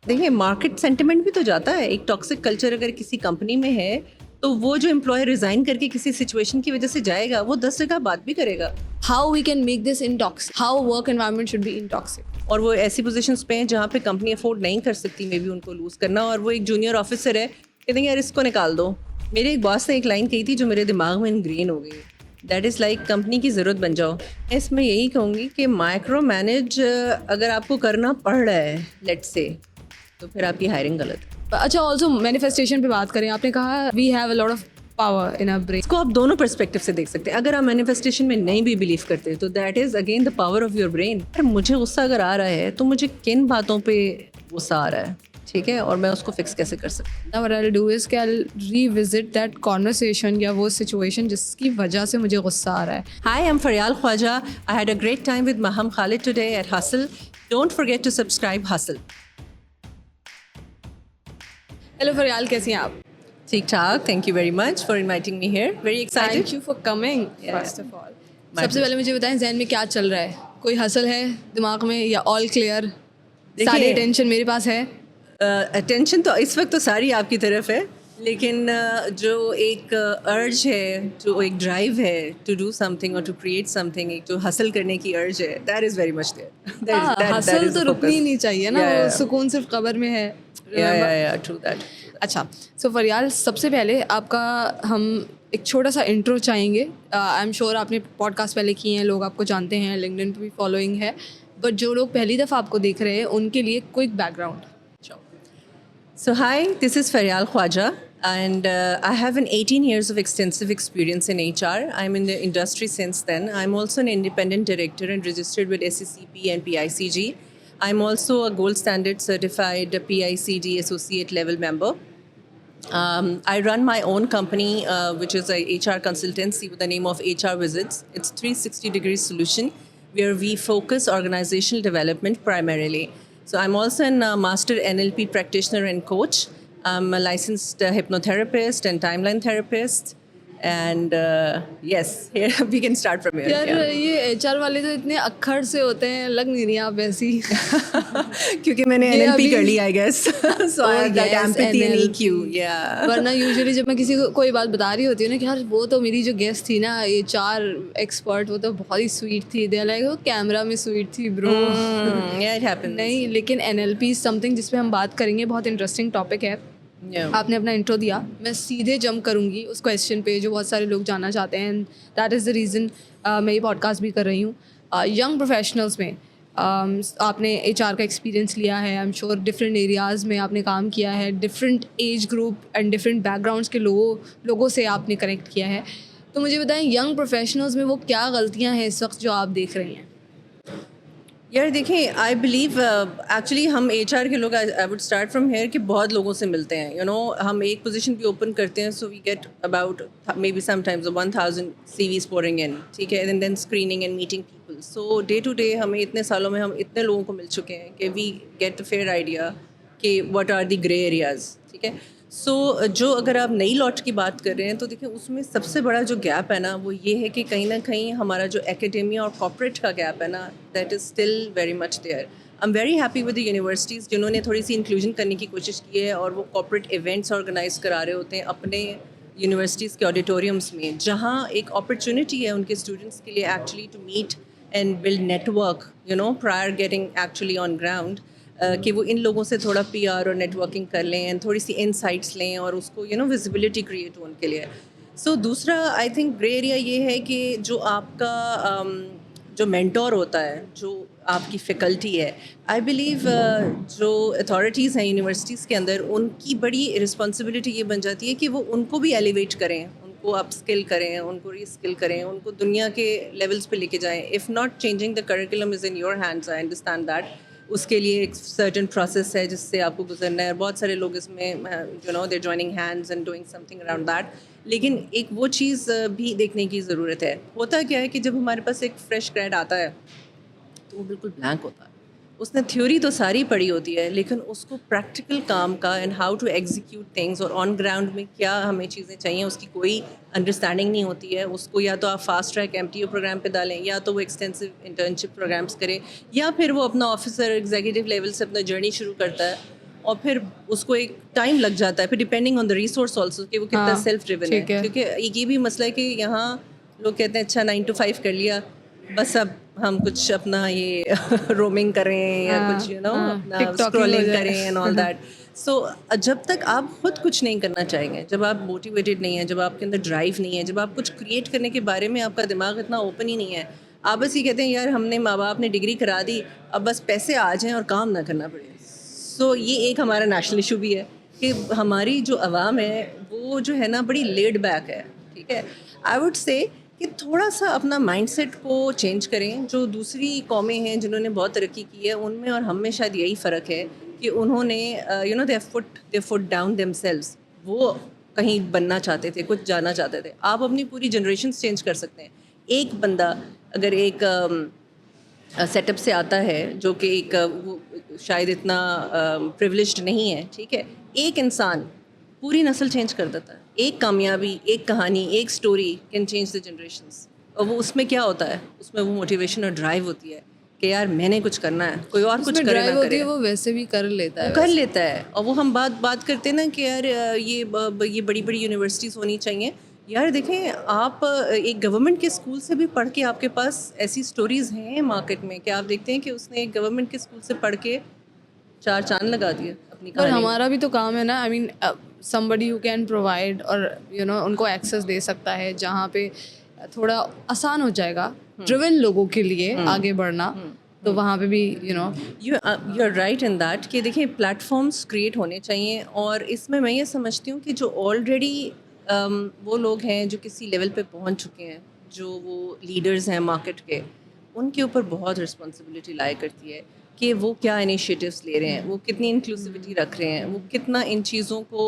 دیکھیے market sentiment بھی تو جاتا ہے. ایک ٹاکسک کلچر اگر کسی کمپنی میں ہے تو وہ جو امپلائر ریزائن کر کے کسی سچویشن کی وجہ سے جائے گا وہ 10 جگہ بات بھی کرے گا. How we can make this intoxic, how work environment should be intoxic. اور وہ ایسی پوزیشنس پہ ہیں جہاں پہ کمپنی افورڈ نہیں کر سکتی مے بی ان کو لوز کرنا, اور وہ ایک جونیئر آفیسر ہے کہتے ہیں یار اس کو نکال دو. میرے ایک باس نے ایک لائن کہی تھی جو میرے دماغ میں انگرین ہو گئی, دیٹ از لائک کمپنی کی ضرورت بن جاؤ. اس میں یہی کہوں گی کہ مائکرو مینیج اگر آپ کو کرنا پڑ رہا ہے لیٹ سے, تو پھر آپ کی ہائرنگ غلط ہے. اچھا آلسو مینیفیسٹیشن پہ بات کریں, آپ نے کہا we have a lot of power in our brain. اس کو آپ دونوں پرسپیکٹو سے دیکھ سکتے ہیں. اگر آپ مینیفیسٹیشن میں نہیں بھی بلیو کرتے تو that is again the power of your brain. مجھے غصہ اگر آ رہا ہے تو مجھے کن باتوں پہ غصہ آ رہا ہے, ٹھیک ہے, اور میں اس کو فکس کیسے کر سکتی ہوں. Now what I'll do is کہ I'll revisit that conversation یا وہ situation جس کی وجہ سے مجھے غصہ آ رہا ہے. Hi, I'm Faryal Khwaja. I had a great time with Maham Khalid today at Hustle. Don't forget to subscribe Hustle. Hello Faryal, کیسی ہیں آپ؟ ٹھیک ٹھاک. Thank you very much for inviting me here. Very excited. Thank you for coming first of all. سب سے پہلے مجھے بتائیں ذہن میں کیا چل رہا ہے, کوئی ہسل ہے دماغ میں یا آل کلیئر؟ ساری ٹینشن میرے پاس ہے. اٹینشن تو اس وقت تو ساری آپ کی طرف ہے, لیکن جو ایک ارج ہے, جو ایک ڈرائیو ہے ٹو ڈو سم تھنگ اور ٹو کریٹ سم تھنگ, ایک جو حاصل کرنے کی ارج ہے, that is very much there. Hassle تو رکنی نہیں چاہیے نا, سکون صرف قبر میں ہے. اچھا سو فریال, سب سے پہلے آپ کا ہم ایک چھوٹا سا انٹرو چاہیں گے. آئی ایم شیور آپ نے پوڈ کاسٹ پہلے کیے ہیں, لوگ آپ کو جانتے ہیں, لنکڈن پہ بھی فالوئنگ ہے, بٹ جو لوگ پہلی دفعہ آپ کو دیکھ رہے ہیں ان کے لیے quick back ground. So hi, this is Faryal Khwaja, and I have an 18 years of extensive experience in HR. I'm in the industry since then. I'm also an independent director and registered with SCCP and PICG. I'm also a gold standard certified PICD associate level member. I run my own company, which is a HR consultancy with the name of HR Visits. It's 360-degree solution where we focus organizational development primarily. So I'm also a master NLP practitioner and coach. I'm a licensed hypnotherapist and timeline therapist. And yes, here we can start from here. یار یہ H R والے تو اتنے اکھڑ سے ہوتے ہیں, لگ نہیں رہی آپ ویسی. کیونکہ میں نے NLP کر لی, I guess. So I have that empathy and EQ. Yeah. ورنہ یوزلی جب میں کسی کو کوئی بات بتا رہی ہوتی ہوں نا کہ یار وہ تو میری جو گیسٹ تھی نا ایچ آر ایکسپرٹ, وہ تو بہت ہی سویٹ تھی, دے لائک وہ کیمرہ میں سویٹ تھی برو. Yeah, it happens. نہیں, لیکن NLP از سم تھنگ جس پہ ہم بات کریں گے, بہت انٹرسٹنگ ٹاپک ہے. آپ نے اپنا انٹرو دیا, میں سیدھے جمپ کروں گی اس کویسچن پہ جو بہت سارے لوگ جاننا چاہتے ہیں, دیٹ از دا ریزن میں یہ پوڈ کاسٹ بھی کر رہی ہوں. ینگ پروفیشنلس میں آپ نے ایچ آر کا ایکسپیرینس لیا ہے, I am sure different areas میں آپ نے کام کیا ہے, different age group and different background کے لوگوں سے آپ نے کنیکٹ کیا ہے. تو مجھے بتائیں ینگ پروفیشنلز میں وہ کیا غلطیاں ہیں اس وقت جو آپ دیکھ رہے ہیں؟ یار دیکھیں, آئی بلیو ایکچولی ہم ایچ آر کے لوگ, I would start from here کہ بہت لوگوں سے ملتے ہیں. یو نو ہم ایک پوزیشن بھی اوپن کرتے ہیں, so we get about maybe some times 1000 CVs pouring in, ٹھیک ہے, and then screening and meeting people. So day to day ہمیں اتنے سالوں میں ہم اتنے لوگوں کو مل چکے ہیں کہ we get a fair idea کہ what are the grey areas, ٹھیک ہے. سو جو اگر آپ نئی لاٹ کی بات کر رہے ہیں تو دیکھیں اس میں سب سے بڑا جو گیپ ہے نا وہ یہ ہے کہ کہیں نہ کہیں ہمارا جو ایکیڈیمیا اور کارپوریٹ کا گیپ ہے نا, that is still very much there. I am very happy with the universities جنہوں نے تھوڑی سی انکلوژن کرنے کی کوشش کی ہے, اور وہ کارپوریٹ ایونٹس آرگنائز کرا رہے ہوتے ہیں اپنے یونیورسٹیز کے آڈیٹوریمس میں, جہاں ایک اپرچونیٹی ہے ان کے اسٹوڈنٹس کے لیے actually to meet and build network, you know, prior getting actually on ground, کہ وہ ان لوگوں سے تھوڑا PR اور نیٹ ورکنگ کر لیں اینڈ تھوڑی سی انسائٹس لیں اور اس کو یو نو ویزیبلٹی کریٹ ہو ان کے لیے. سو دوسرا آئی تھنک گرے ایریا یہ ہے کہ جو آپ کا جو مینٹور ہوتا ہے, جو آپ کی فیکلٹی ہے, آئی بلیو جو اتھارٹیز ہیں یونیورسٹیز کے اندر, ان کی بڑی رسپانسبلٹی یہ بن جاتی ہے کہ وہ ان کو بھی ایلیویٹ کریں, ان کو اپ اسکل کریں, ان کو ری اسکل کریں, ان کو دنیا کے لیولس پہ لے کے جائیں. If not changing the curriculum is in your hands, I understand that. اس کے لیے ایک سرٹن پروسیس ہے جس سے آپ کو گزرنا ہے, اور بہت سارے لوگ اس میں you know they joining hands and doing something around that. لیکن ایک وہ چیز بھی دیکھنے کی ضرورت ہے. ہوتا کیا ہے کہ جب ہمارے پاس ایک فریش گریڈ آتا ہے تو وہ بالکل بلینک ہوتا ہے, اس نے تھیوری تو ساری پڑھی ہوتی ہے, لیکن اس کو پریکٹیکل کام کا and how to execute things اور آن گراؤنڈ میں کیا ہمیں چیزیں چاہیے اس کی کوئی انڈرسٹینڈنگ نہیں ہوتی ہے. اس کو یا تو آپ فاسٹ ٹریک MTO پروگرام پہ ڈالیں, یا تو وہ ایکسٹینسو انٹرنشپ پروگرامس کرے, یا پھر وہ اپنا آفیسر ایگزیکٹو لیول سے اپنا جرنی شروع کرتا ہے. اور پھر اس کو ایک ٹائم لگ جاتا ہے, پھر depending on the resource also کہ وہ کتنا سیلف ڈریون ہے. کیونکہ ایک یہ بھی مسئلہ ہے کہ یہاں لوگ کہتے ہیں اچھا 9 to 5 کر لیا, بس اب ہم کچھ اپنا یہ رومنگ کریں یا کچھ اپنا اسکرولنگ کریں اینڈ آل دیٹ. سو جب تک آپ خود کچھ نہیں کرنا چاہیں گے, جب آپ موٹیویٹیڈ نہیں ہیں, جب آپ کے اندر ڈرائیو نہیں ہے, جب آپ کچھ کریٹ کرنے کے بارے میں آپ کا دماغ اتنا اوپن ہی نہیں ہے, آپ بس یہ کہتے ہیں یار ہم نے ماں باپ نے ڈگری کرا دی, اب بس پیسے آ جائیں اور کام نہ کرنا پڑے. سو یہ ایک ہمارا نیشنل ایشو بھی ہے کہ ہماری جو عوام ہے وہ جو ہے نا بڑی لیڈ بیک ہے. ٹھیک ہے, آئی وڈ سے کہ تھوڑا سا اپنا مائنڈ سیٹ کو چینج کریں. جو دوسری قومیں ہیں جنہوں نے بہت ترقی کی ہے ان میں اور ہم میں شاید یہی فرق ہے کہ انہوں نے دے فٹ ڈاؤن دیم سیلوز. وہ کہیں بننا چاہتے تھے, کچھ جانا چاہتے تھے. آپ اپنی پوری جنریشنس چینج کر سکتے ہیں. ایک بندہ اگر ایک سیٹ اپ سے آتا ہے جو کہ ایک شاید اتنا پریولیجڈ نہیں ہے, ٹھیک ہے, ایک انسان پوری نسل چینج کر دیتا ہے. ایک کامیابی, ایک کہانی, ایک story can change the generations. اور وہ اس میں کیا ہوتا ہے, اس میں وہ موٹیویشن اور ڈرائیو ہوتی ہے کہ یار میں نے کچھ کرنا ہے, کوئی اور کچھ کرے نہ کرے, وہ ویسے بھی کر لیتا ہے, کر لیتا ہے. اور وہ ہم بات کرتے ہیں نا کہ یار یہ بڑی بڑی یونیورسٹیز ہونی چاہیے. یار دیکھیں آپ ایک گورنمنٹ کے اسکول سے بھی پڑھ کے آپ کے پاس ایسی اسٹوریز ہیں مارکیٹ میں کہ آپ دیکھتے ہیں کہ اس نے ایک گورنمنٹ کے اسکول سے پڑھ کے 4 چاند لگا دیا اپنی پر کہانی. ہمارا بھی تو کام ہے نا, آئی مین somebody who can provide اور ان کو ایکسیس دے سکتا ہے جہاں پہ تھوڑا آسان ہو جائے گا ڈریون لوگوں کے لیے آگے بڑھنا, تو وہاں پہ بھی you are right in that کہ دیکھیں پلیٹ فارمس کریٹ ہونے چاہیے. اور اس میں یہ سمجھتی ہوں کہ جو آلریڈی وہ لوگ ہیں جو کسی لیول پہ پہنچ چکے ہیں, جو وہ لیڈرز ہیں مارکیٹ کے, ان کے اوپر بہت رسپانسبلٹی لایا کرتی ہے کہ وہ کیا انیشیٹوس لے رہے ہیں, وہ کتنی انکلوسیوٹی رکھ رہے ہیں, وہ کتنا ان چیزوں کو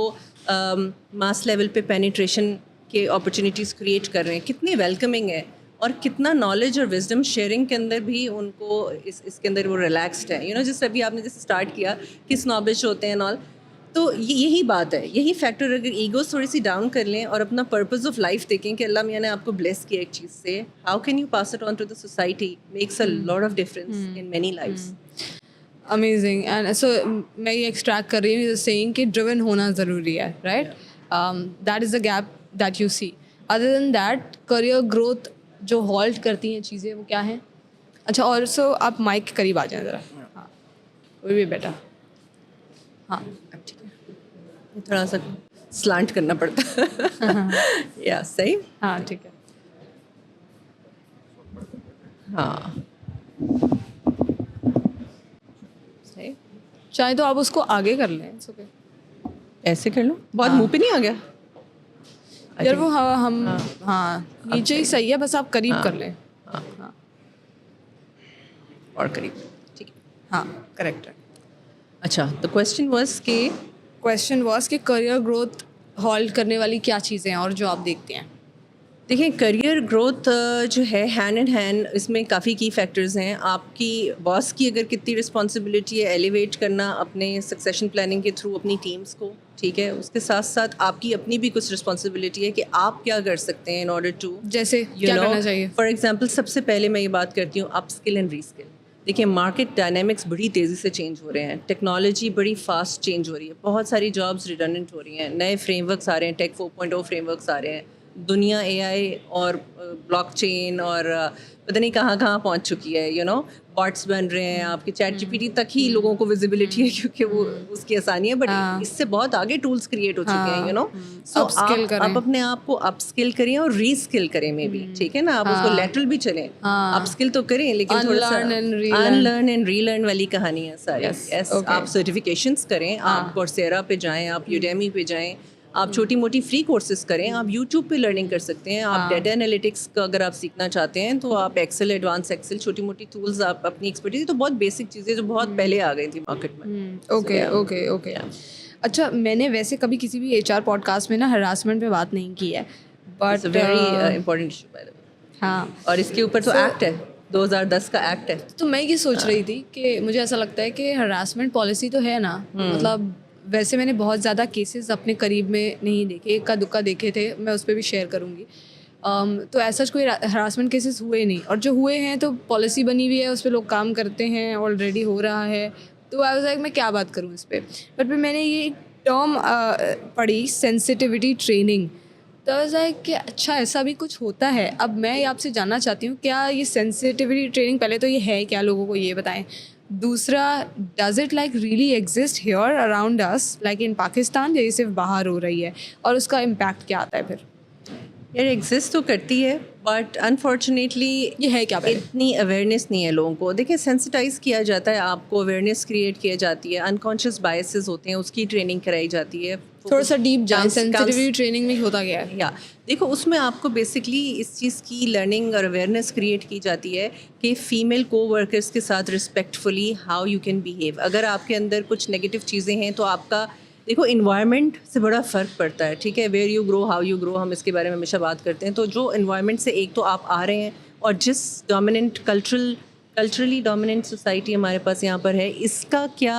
ماس لیول پہ پینیٹریشن کے اپرچونیٹیز کریٹ کر رہے ہیں, کتنی ویلکمنگ ہے, اور کتنا نالج اور وزڈم شیئرنگ کے اندر بھی ان کو اس کے اندر وہ ریلیکسڈ ہے. جس ابھی آپ نے جیسے اسٹارٹ کیا کہ اسنوبش ہوتے ہیں نال, تو یہی بات ہے, یہی فیکٹر. اگر ایگوز تھوڑی سی ڈاؤن کر لیں اور اپنا پرپز آف لائف دیکھیں کہ اللہ میاں نے آپ کو بلیس کیا ایک چیز سے, how can you pass it on to the society, makes a lot of difference in many lives. Amazing. And so میں یہ ایکسٹریکٹ کر رہی ہوں سیئنگ کہ ڈریون ہونا ضروری ہے, right. That is the gap that you see. Other than that career growth جو ہالٹ کرتی ہیں چیزیں وہ کیا ہیں؟ اچھا, اور سو آپ مائک کے قریب آ جائیں ذرا. ہاں وہ بھی بیٹا. ہاں ٹھیک ہے, تھوڑا سا سلانٹ کرنا پڑتا ہے. یا صحیح, ہاں ٹھیک ہے. ہاں صحیح. چاہے تو آپ اس کو آگے کر لیں, ایسے کر لوں, بہت منہ پہ نہیں آ گیا یار وہ ہم ہاں نیچے ہی صحیح ہے, بس آپ قریب کر لیں. ہاں اور قریب, ٹھیک ہے, ہاں کریکٹ ہے. اچھا, تو کویسچن واز کہ کریئر گروتھ ہالٹ کرنے والی کیا چیزیں ہیں اور جو آپ دیکھتے ہیں. دیکھیں کریئر گروتھ جو ہے ہینڈ ان ہینڈ اس میں کافی کی فیکٹرز ہیں. آپ کی باس کی اگر کتنی رسپانسبلٹی ہے ایلیویٹ کرنا اپنے سکسیشن پلاننگ کے تھرو اپنی ٹیمس کو, ٹھیک ہے, اس کے ساتھ ساتھ آپ کی اپنی بھی کچھ رسپانسبلٹی ہے کہ آپ کیا کر سکتے ہیں ان آرڈر ٹو, جیسے کیا کرنا چاہیے. فار ایگزامپل سب سے پہلے میں یہ بات کرتی ہوں اپ اسکل اینڈ ری اسکل. دیکھیں مارکیٹ ڈائنامکس بڑی تیزی سے چینج ہو رہے ہیں, ٹیکنالوجی بڑی فاسٹ چینج ہو رہی ہے, بہت ساری جابس ریڈنڈنٹ ہو رہی ہیں, نئے فریم ورکس آ رہے ہیں, ٹیک 4.0 فریم ورکس آ رہے ہیں, دنیا اے آئی اور بلاک چین اور پتہ نہیں کہاں کہاں پہنچ چکی ہے. باٹس بن رہے ہیں, آپ کے چیٹ جی پی ٹی تک ہی لوگوں کو ویزیبلٹی ہے کیونکہ وہ اس کی آسانی ہے, بٹ اس سے بہت آگے ٹولس کریٹ ہو چکے ہیں. سو آپ اپنے آپ کو اپ اسکل کریں اور ری اسکل کریں میں بھی, ٹھیک ہے نا, آپ اس کو لیٹرل بھی چلیں, اپ اسکل تو کریں لیکن تھوڑا سا ان لرن اینڈ ری لرن والی کہانی ہے ساری. آپ سرٹیفکیشنس کریں, آپ کورسیرا پہ جائیں, آپ یوڈیمی پہ جائیں, آپ چھوٹی موٹی فری کورسز کریں, آپ یوٹیوب پہ لرننگ کر سکتے ہیں. آپ ڈیٹا انالیٹکس کا اگر آپ سیکھنا چاہتے ہیں تو آپ ایکسل, ایڈوانس ایکسل, چھوٹی موٹی ٹولز آپ اپنی ایکسپرٹیز, تو بہت بیسک چیزیں جو بہت پہلے آ گئی تھی مارکیٹ میں. اوکے. اچھا, میں نے ویسے کبھی کسی بھی ایچ آر پوڈ کاسٹ میں نا ہراسمنٹ پہ بات نہیں کی ہے, but very important issue by the way. ہاں, اور اس کے اوپر تو ایکٹ ہے, 2010 کا ایکٹ ہے. تو میں یہ سوچ رہی تھی کہ مجھے ایسا لگتا ہے کہ ہراسمنٹ پالیسی تو ہے نا, مطلب ویسے میں نے بہت زیادہ کیسز اپنے قریب میں نہیں دیکھے, اکا دکا دیکھے تھے, میں اس پہ بھی شیئر کروں گی. تو ایسا کوئی ہراسمنٹ کیسز ہوئے نہیں, اور جو ہوئے ہیں تو پالیسی بنی ہوئی ہے, اس پہ لوگ کام کرتے ہیں, آلریڈی ہو رہا ہے, تو آئی واز لائک میں کیا بات کروں اس پہ. بٹ پھر میں نے یہ ایک ٹرم پڑھی سینسٹیوٹی ٹریننگ. تو آئی واز لائک کہ اچھا ایسا بھی کچھ ہوتا ہے. اب میں آپ سے جاننا چاہتی ہوں کیا یہ سینسٹیوٹی ٹریننگ پہلے تو یہ ہے کیا, لوگوں کو یہ بتائیں. دوسرا, does it like really exist here around us like in Pakistan, یا یہ صرف باہر ہو رہی ہے, اور اس کا امپیکٹ کیا آتا ہے پھر؟ یار ایگزسٹ تو کرتی ہے بٹ انفارچونیٹلی یہ ہے کیا پہلے؟ اتنی اویئرنیس نہیں ہے لوگوں کو. دیکھیں سینسٹائز کیا جاتا ہے, آپ کو اویئرنیس کریٹ کیا جاتی ہے, انکانشیس بائسز ہوتے ہیں اس کی ٹریننگ کرائی جاتی ہے. تھوڑا سا ڈیپ جائیں, سینسٹیوٹی ٹریننگ میں ہوتا کیا ہے؟ یا دیکھو اس میں آپ کو بیسکلی اس چیز کی لرننگ اور اویئرنیس کریٹ کی جاتی ہے کہ فیمیل کو ورکرس کے ساتھ رسپیکٹفلی ہاؤ یو کین بیہیو. اگر آپ کے اندر کچھ نگیٹو چیزیں ہیں تو آپ کا دیکھو انوائرمنٹ سے بڑا فرق پڑتا ہے, ٹھیک ہے, where you grow how you grow, ہم اس کے بارے میں ہمیشہ بات کرتے ہیں. تو جو انوائرمنٹ سے ایک تو آپ آ رہے ہیں, اور جس ڈومیننٹ کلچرلی ڈومیننٹ سوسائٹی ہمارے پاس یہاں پر ہے, اس کا کیا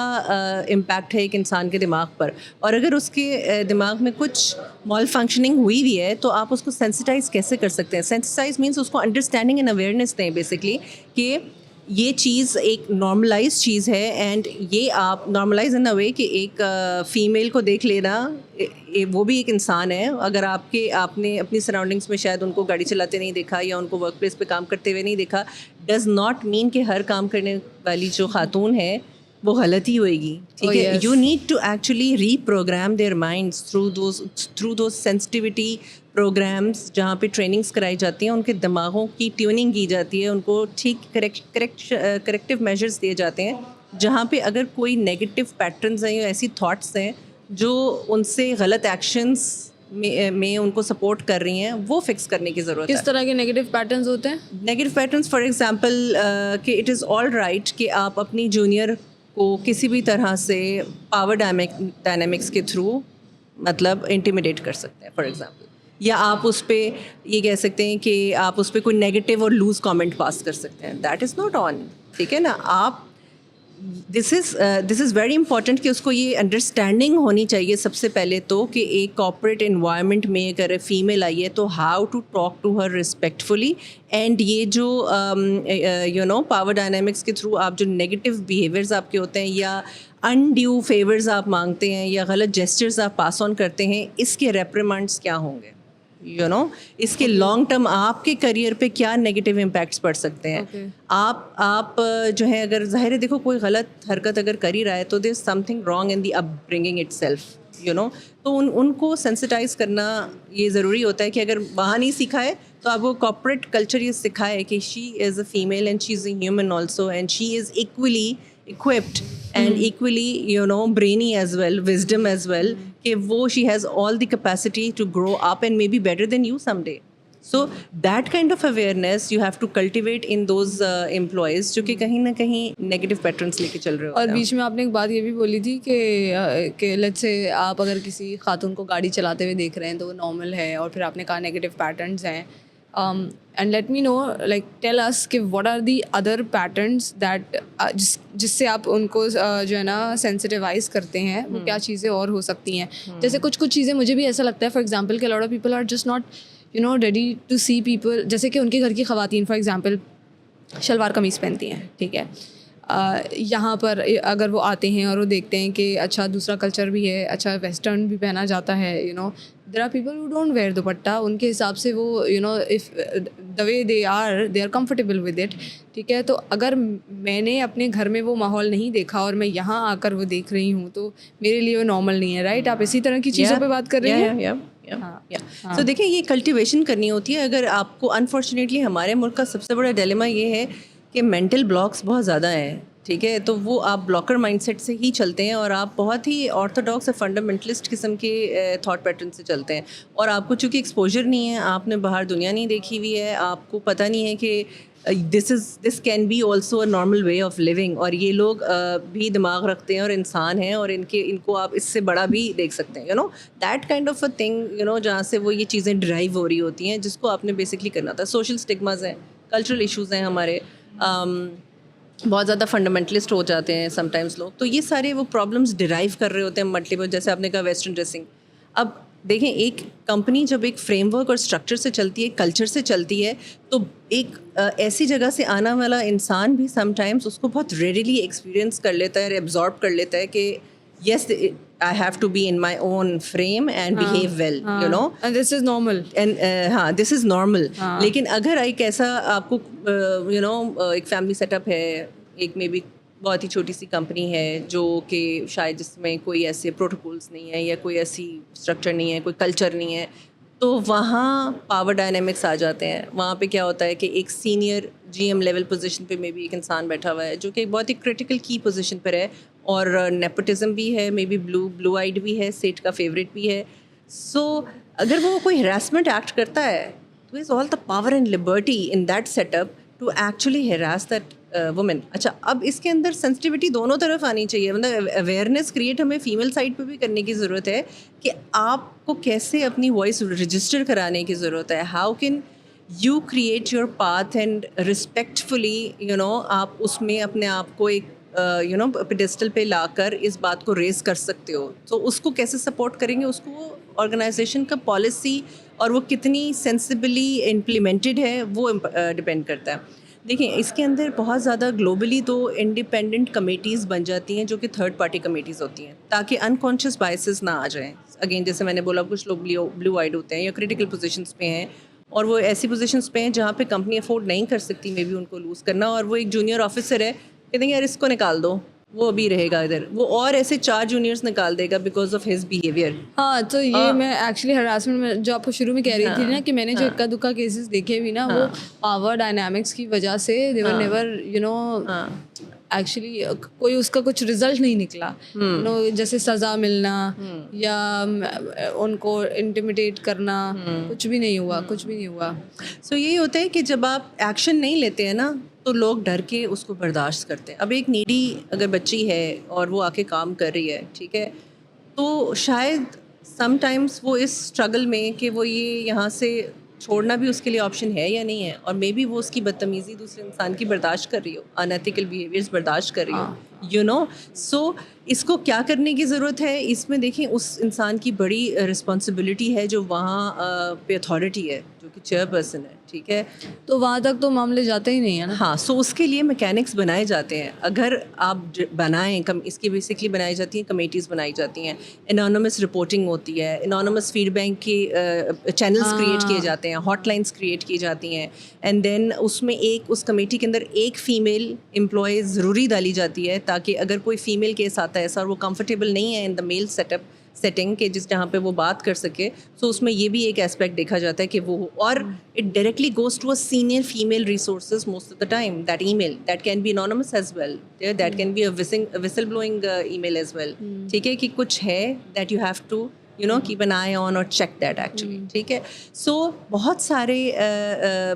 امپیکٹ ہے ایک انسان کے دماغ پر. اور اگر اس کے دماغ میں کچھ مال فنکشننگ ہوئی ہوئی ہے تو آپ اس کو سینسٹائز کیسے کر سکتے ہیں. سینسٹائز مینس اس کو انڈرسٹینڈنگ اینڈ اویئرنیس دیں بیسکلی کہ یہ چیز ایک نارملائز چیز ہے, اینڈ یہ آپ نارملائز ان اے وے کہ ایک فیمیل کو دیکھ لینا وہ بھی ایک انسان ہے. اگر آپ نے اپنی سراؤنڈنگس میں شاید ان کو گاڑی چلاتے نہیں دیکھا یا ان کو ورک پلیس پہ کام کرتے ہوئے نہیں دیکھا, ڈز ناٹ مین کہ ہر کام کرنے والی جو خاتون ہے وہ غلط ہی ہوئے گی, ٹھیک ہے. You need to actually reprogram their minds through those sensitivity programs جہاں پہ ٹریننگس کرائی جاتی ہیں, ان کے دماغوں کی ٹیوننگ کی جاتی ہے, ان کو ٹھیک کریکٹیو میجرس دیے جاتے ہیں جہاں پہ اگر کوئی نیگیٹو پیٹرنز ہیں یا ایسی تھاٹس ہیں جو ان سے غلط ایکشنس میں ان کو سپورٹ کر رہی ہیں, وہ فکس کرنے کی ضرورت ہے. کس طرح کے نیگیٹو پیٹرنز ہوتے ہیں؟ نیگیٹو پیٹرنس فار ایگزامپل کہ اٹ از آل رائٹ کہ آپ اپنی جونیئر کو کسی بھی طرح سے پاور ڈائنامکس کے تھرو مطلب انٹیمیڈیٹ کر سکتے ہیں فار ایگزامپل, یا آپ اس پہ یہ کہہ سکتے ہیں کہ آپ اس پہ کوئی نیگیٹو اور لوز کامنٹ پاس کر سکتے ہیں. دیٹ از ناٹ آن, ٹھیک ہے نا. آپ دس از ویری امپورٹنٹ کہ اس کو یہ انڈرسٹینڈنگ ہونی چاہیے سب سے پہلے تو کہ ایک کارپوریٹ انوائرمنٹ میں اگر فیمیل آئی ہے تو how to talk to her respectfully. And یہ جو یو نو پاور ڈائنامکس کے تھرو آپ جو نیگیٹو بیہیویئرز آپ کے ہوتے ہیں یا انڈیو فیورز آپ مانگتے ہیں یا غلط جیسچرز آپ پاس آن کرتے ہیں, اس کے ریپریمنڈس کیا ہوں گے, یو نو, اس کے لانگ ٹرم آپ کے کریئر پہ کیا نیگیٹو امپیکٹس پڑ سکتے ہیں. آپ جو ہے اگر ظاہر ہے دیکھو کوئی غلط حرکت اگر کر ہی رہا ہے تو there is something wrong in the upbringing itself, you know. تو ان کو سینسٹائز کرنا یہ ضروری ہوتا ہے کہ اگر وہاں نہیں سیکھا ہے تو آپ کو کارپوریٹ کلچر یہ سکھائے کہ she is a female and she is a human also, and she is equally equipped and equally, you know, brainy as well, wisdom as well, کہ وہ she has all the capacity to grow up and maybe better than you someday. So that kind of awareness you have to cultivate in those employees جو کہ کہیں نہ کہیں negative patterns لے کے چل رہے ہوتے ہیں. اور بیچ میں آپ نے ایک بات یہ بھی بولی تھی کہ لیٹس سے آپ اگر کسی خاتون کو گاڑی چلاتے ہوئے دیکھ رہے ہیں تو وہ نارمل ہے, اور پھر آپ نے کہا نیگیٹو پیٹرنس ہیں. And let me know like tell us کہ what are the other patterns that جس سے آپ ان کو جو ہے نا سینسٹیوائز کرتے ہیں, وہ کیا چیزیں اور ہو سکتی ہیں. جیسے کچھ چیزیں مجھے بھی ایسا لگتا ہے فار ایگزامپل کہ lot of people are just not you know ready to see people, جیسے کہ ان کے گھر کی خواتین فار ایگزامپل شلوار قمیص پہنتی ہیں, ٹھیک ہے, یہاں پر اگر وہ آتے ہیں اور وہ دیکھتے ہیں کہ اچھا دوسرا کلچر بھی ہے, اچھا ویسٹرن بھی پہنا جاتا ہے, you know, there are people who don't wear dupatta, ان کے حساب سے وہ you know if the way they are comfortable with it, ٹھیک ہے. تو اگر میں نے اپنے گھر میں وہ ماحول نہیں دیکھا اور میں یہاں آ کر وہ دیکھ رہی ہوں تو میرے لیے وہ نارمل نہیں ہے, رائٹ. آپ اسی طرح کی چیزوں پہ بات کر رہی ہیں. تو دیکھیں یہ کلٹیویشن کرنی ہوتی ہے. اگر آپ کو انفارچونیٹلی ہمارے ملک کا سب سے بڑا ڈیلیما یہ ہے کہ مینٹل بلاکس بہت زیادہ ہیں, ٹھیک ہے. تو وہ آپ بلاکر مائنڈ سیٹ سے ہی چلتے ہیں اور آپ بہت ہی آرتھوڈاکس اور فنڈامنٹلسٹ قسم کے تھاٹ پیٹرن سے چلتے ہیں. اور آپ کو چونکہ ایکسپوجر نہیں ہے, آپ نے باہر دنیا نہیں دیکھی ہوئی ہے, آپ کو پتہ نہیں ہے کہ this can be also a normal way of living. اور یہ لوگ بھی دماغ رکھتے ہیں اور انسان ہیں, اور ان کو آپ اس سے بڑا بھی دیکھ سکتے ہیں, you know, that kind of a thing, you know, جہاں سے وہ یہ چیزیں ڈرائیو ہو رہی ہوتی ہیں, جس کو آپ نے بیسکلی کرنا تھا. سوشل اسٹگماز ہیں, کلچرل ایشوز ہیں ہمارے, بہت زیادہ فنڈامنٹلسٹ ہو جاتے ہیں سم ٹائمز لوگ. تو یہ سارے وہ پرابلمس ڈرائیو کر رہے ہوتے ہیں ملٹیپل, جیسے آپ نے کہا ویسٹرن ڈریسنگ. اب دیکھیں ایک کمپنی جب ایک فریم ورک اور اسٹرکچر سے چلتی ہے, کلچر سے چلتی ہے, تو ایک ایسی جگہ سے آنا والا انسان بھی سم ٹائمس اس کو بہت ریئرلی ایکسپیرئنس کر لیتا ہے اور ایبزارب کر لیتا ہے کہ یس I have to be in my own frame and behave well, you know. And this is normal. And ہاں this is normal. لیکن اگر ایک ایسا آپ کو you know ایک فیملی سیٹ اپ ہے, ایک میں بھی بہت ہی چھوٹی سی کمپنی ہے جو کہ شاید جس میں کوئی ایسے پروٹوکولس نہیں ہے یا کوئی ایسی اسٹرکچر نہیں ہے, کوئی کلچر نہیں ہے, تو وہاں پاور ڈائنامکس آ جاتے ہیں. وہاں پہ کیا ہوتا ہے کہ ایک senior G M level position پہ میں بھی ایک انسان بیٹھا ہوا ہے جو کہ بہت ہی کرٹیکل کی پوزیشن پر ہے, اور نیپوٹزم بھی ہے, مے بی بلو آئیڈ بھی ہے, سیٹ کا فیوریٹ بھی ہے. سو اگر وہ کوئی ہراسمنٹ ایکٹ کرتا ہے تو is all the power and liberty in that set up to actually harass that woman. اچھا, اب اس کے اندر سینسٹیوٹی دونوں طرف آنی چاہیے, مطلب اویئرنیس کریٹ ہمیں فیمیل سائڈ پہ بھی کرنے کی ضرورت ہے کہ آپ کو کیسے اپنی وائس رجسٹر کرانے کی ضرورت ہے. How can you create your path and respectfully you know آپ اس میں اپنے آپ کو ایک یو نو پیڈسٹل پہ لا کر اس بات کو ریز کر سکتے ہو. تو اس کو کیسے سپورٹ کریں گے, اس کو آرگنائزیشن کا پالیسی اور وہ کتنی سینسیبلی امپلیمنٹڈ ہے وہ ڈپینڈ کرتا ہے. دیکھیں اس کے اندر بہت زیادہ گلوبلی تو انڈیپینڈنٹ کمیٹیز بن جاتی ہیں جو کہ تھرڈ پارٹی کمیٹیز ہوتی ہیں تاکہ انکانشیس بائسز نہ آ جائیں. اگین جیسے میں نے بولا کچھ لوگ بلو آئیڈ ہوتے ہیں یا کریٹیکل پوزیشنس پہ ہیں, اور وہ ایسی پوزیشنس پہ ہیں جہاں پہ کمپنی افورڈ نہیں کر سکتی مے بی ان کو لوز کرنا, اور وہ ایک جونیئر آفیسر ہے, کہتے ہیں یار اس کو نکال دو, وہ ابھی رہے گا ادھر, وہ اور ایسے 4 جونیئرس نکال دے گا بیکاز آف ہز بیہیویئر. ہاں, تو یہ میں ایکچولی ہراسمنٹ میں جو آپ کو شروع میں کہہ رہی تھی نا کہ میں نے جو اکا دکا کیسز دیکھے بھی نا, وہ پاور ڈائنامکس کی وجہ سے they were never you know actually کوئی اس کا کچھ رزلٹ نہیں نکلا. جیسے سزا ملنا یا ان کو انٹیمیڈیٹ کرنا, کچھ بھی نہیں ہوا, کچھ بھی نہیں ہوا. سو یہی ہوتا ہے کہ جب آپ ایکشن نہیں لیتے ہیں نا تو لوگ ڈر کے اس کو برداشت کرتے ہیں. اب ایک نیڈی اگر بچی ہے اور وہ آ کے کام کر رہی ہے, ٹھیک ہے, تو شاید سم ٹائمس وہ اس اسٹرگل میں کہ وہ یہ یہاں سے چھوڑنا بھی اس کے لیے آپشن ہے یا نہیں ہے, اور مے بی وہ اس کی بدتمیزی دوسرے انسان کی برداشت کر رہی ہو, انیتھیکل بیہیویئرز برداشت کر رہی ہو, یو نو. سو اس کو کیا کرنے کی ضرورت ہے, اس میں دیکھیں اس انسان کی بڑی رسپانسبلٹی ہے جو وہاں پہ اتھارٹی ہے, جو کہ چیئر پرسن ہے, ٹھیک ہے, تو وہاں تک تو معاملے جاتے ہی نہیں ہیں نا. ہاں, سو اس کے لیے میکینکس بنائے جاتے ہیں. اگر آپ بنائیں, اس کی بیسکلی بنائی جاتی ہیں کمیٹیز بنائی جاتی ہیں, انانومس رپورٹنگ ہوتی ہے, انانومس فیڈ بیک کی چینلز کریٹ کیے جاتے ہیں, ہاٹ لائنس کریٹ کی جاتی ہیں, اینڈ دین اس میں اس کمیٹی کے اندر ایک فیمیل امپلائی ضروری ڈالی جاتی ہے تاکہ اگر کوئی فیمیل کیس آتا ہے ایسا اور وہ کمفرٹیبل نہیں ہے ان دا میل سیٹ اپ سیٹنگ کہ جہاں پہ وہ بات کر سکے, سو اس میں یہ بھی ایک اسپیکٹ دیکھا جاتا ہے کہ وہ, اور it directly goes to a senior female resources most of the time. That email that can be anonymous as well, that can be a whistle blowing email as well, ٹھیک ہے, کہ کچھ ہے that you have to you know keep an eye on اور check that actually, ٹھیک ہے. سو بہت سارے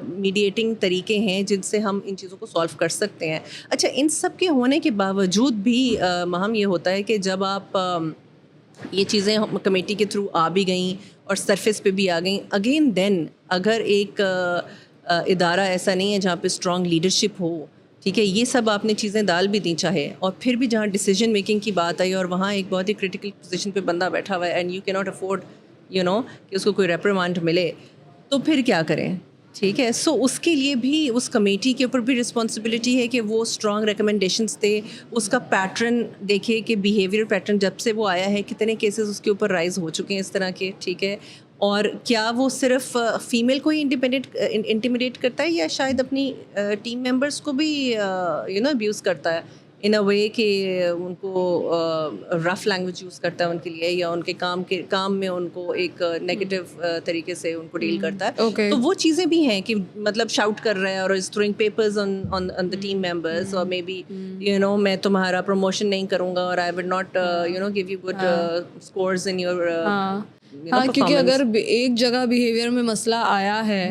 میڈیٹنگ طریقے ہیں جن سے ہم ان چیزوں کو سالو کر سکتے ہیں. اچھا, ان سب کے ہونے کے باوجود بھی مہم یہ ہوتا ہے کہ جب آپ یہ چیزیں کمیٹی کے تھرو آ بھی گئیں اور سرفیس پہ بھی آ گئیں, اگین دین اگر ایک ادارہ ایسا نہیں ہے جہاں پہ اسٹرانگ لیڈرشپ ہو, ٹھیک ہے, یہ سب آپ نے چیزیں ڈال بھی دیں چاہے, اور پھر بھی جہاں ڈیسیجن میکنگ کی بات آئی اور وہاں ایک بہت ہی کرٹیکل پوزیشن پہ بندہ بیٹھا ہوا ہے اینڈ یو کی ناٹ افورڈ یو نو کہ اس کو کوئی ریپریمانڈ ملے, تو پھر کیا کریں, ٹھیک ہے. سو اس کے لیے بھی اس کمیٹی کے اوپر بھی رسپانسبلٹی ہے کہ وہ اسٹرانگ ریکمنڈیشنس دے, اس کا پیٹرن دیکھے کہ بیہیویئر پیٹرن جب سے وہ آیا ہے کتنے کیسز اس کے اوپر رائز ہو چکے ہیں اس طرح کے, ٹھیک ہے, اور کیا وہ صرف فیمیل کو ہی انٹیمیڈیٹ کرتا ہے یا شاید اپنی ٹیم ممبرس کو بھی یو نو ابیوز کرتا ہے ان اے وے کہ ان کو رف لینگویج یوز کرتا ہے ان کے لیے, یا ان کے کام میں ان کو ایک نیگیٹو طریقے سے ان کو ڈیل کرتا ہے. تو وہ چیزیں بھی ہیں کہ مطلب شاؤٹ کر رہا ہے اور is throwing papers on the team members, اور مے بی یو نو میں تمہارا پروموشن نہیں کروں گا اور I would not you know give you good scores in your. ہاں, کیونکہ اگر ایک جگہ بیہیویئر میں مسئلہ آیا ہے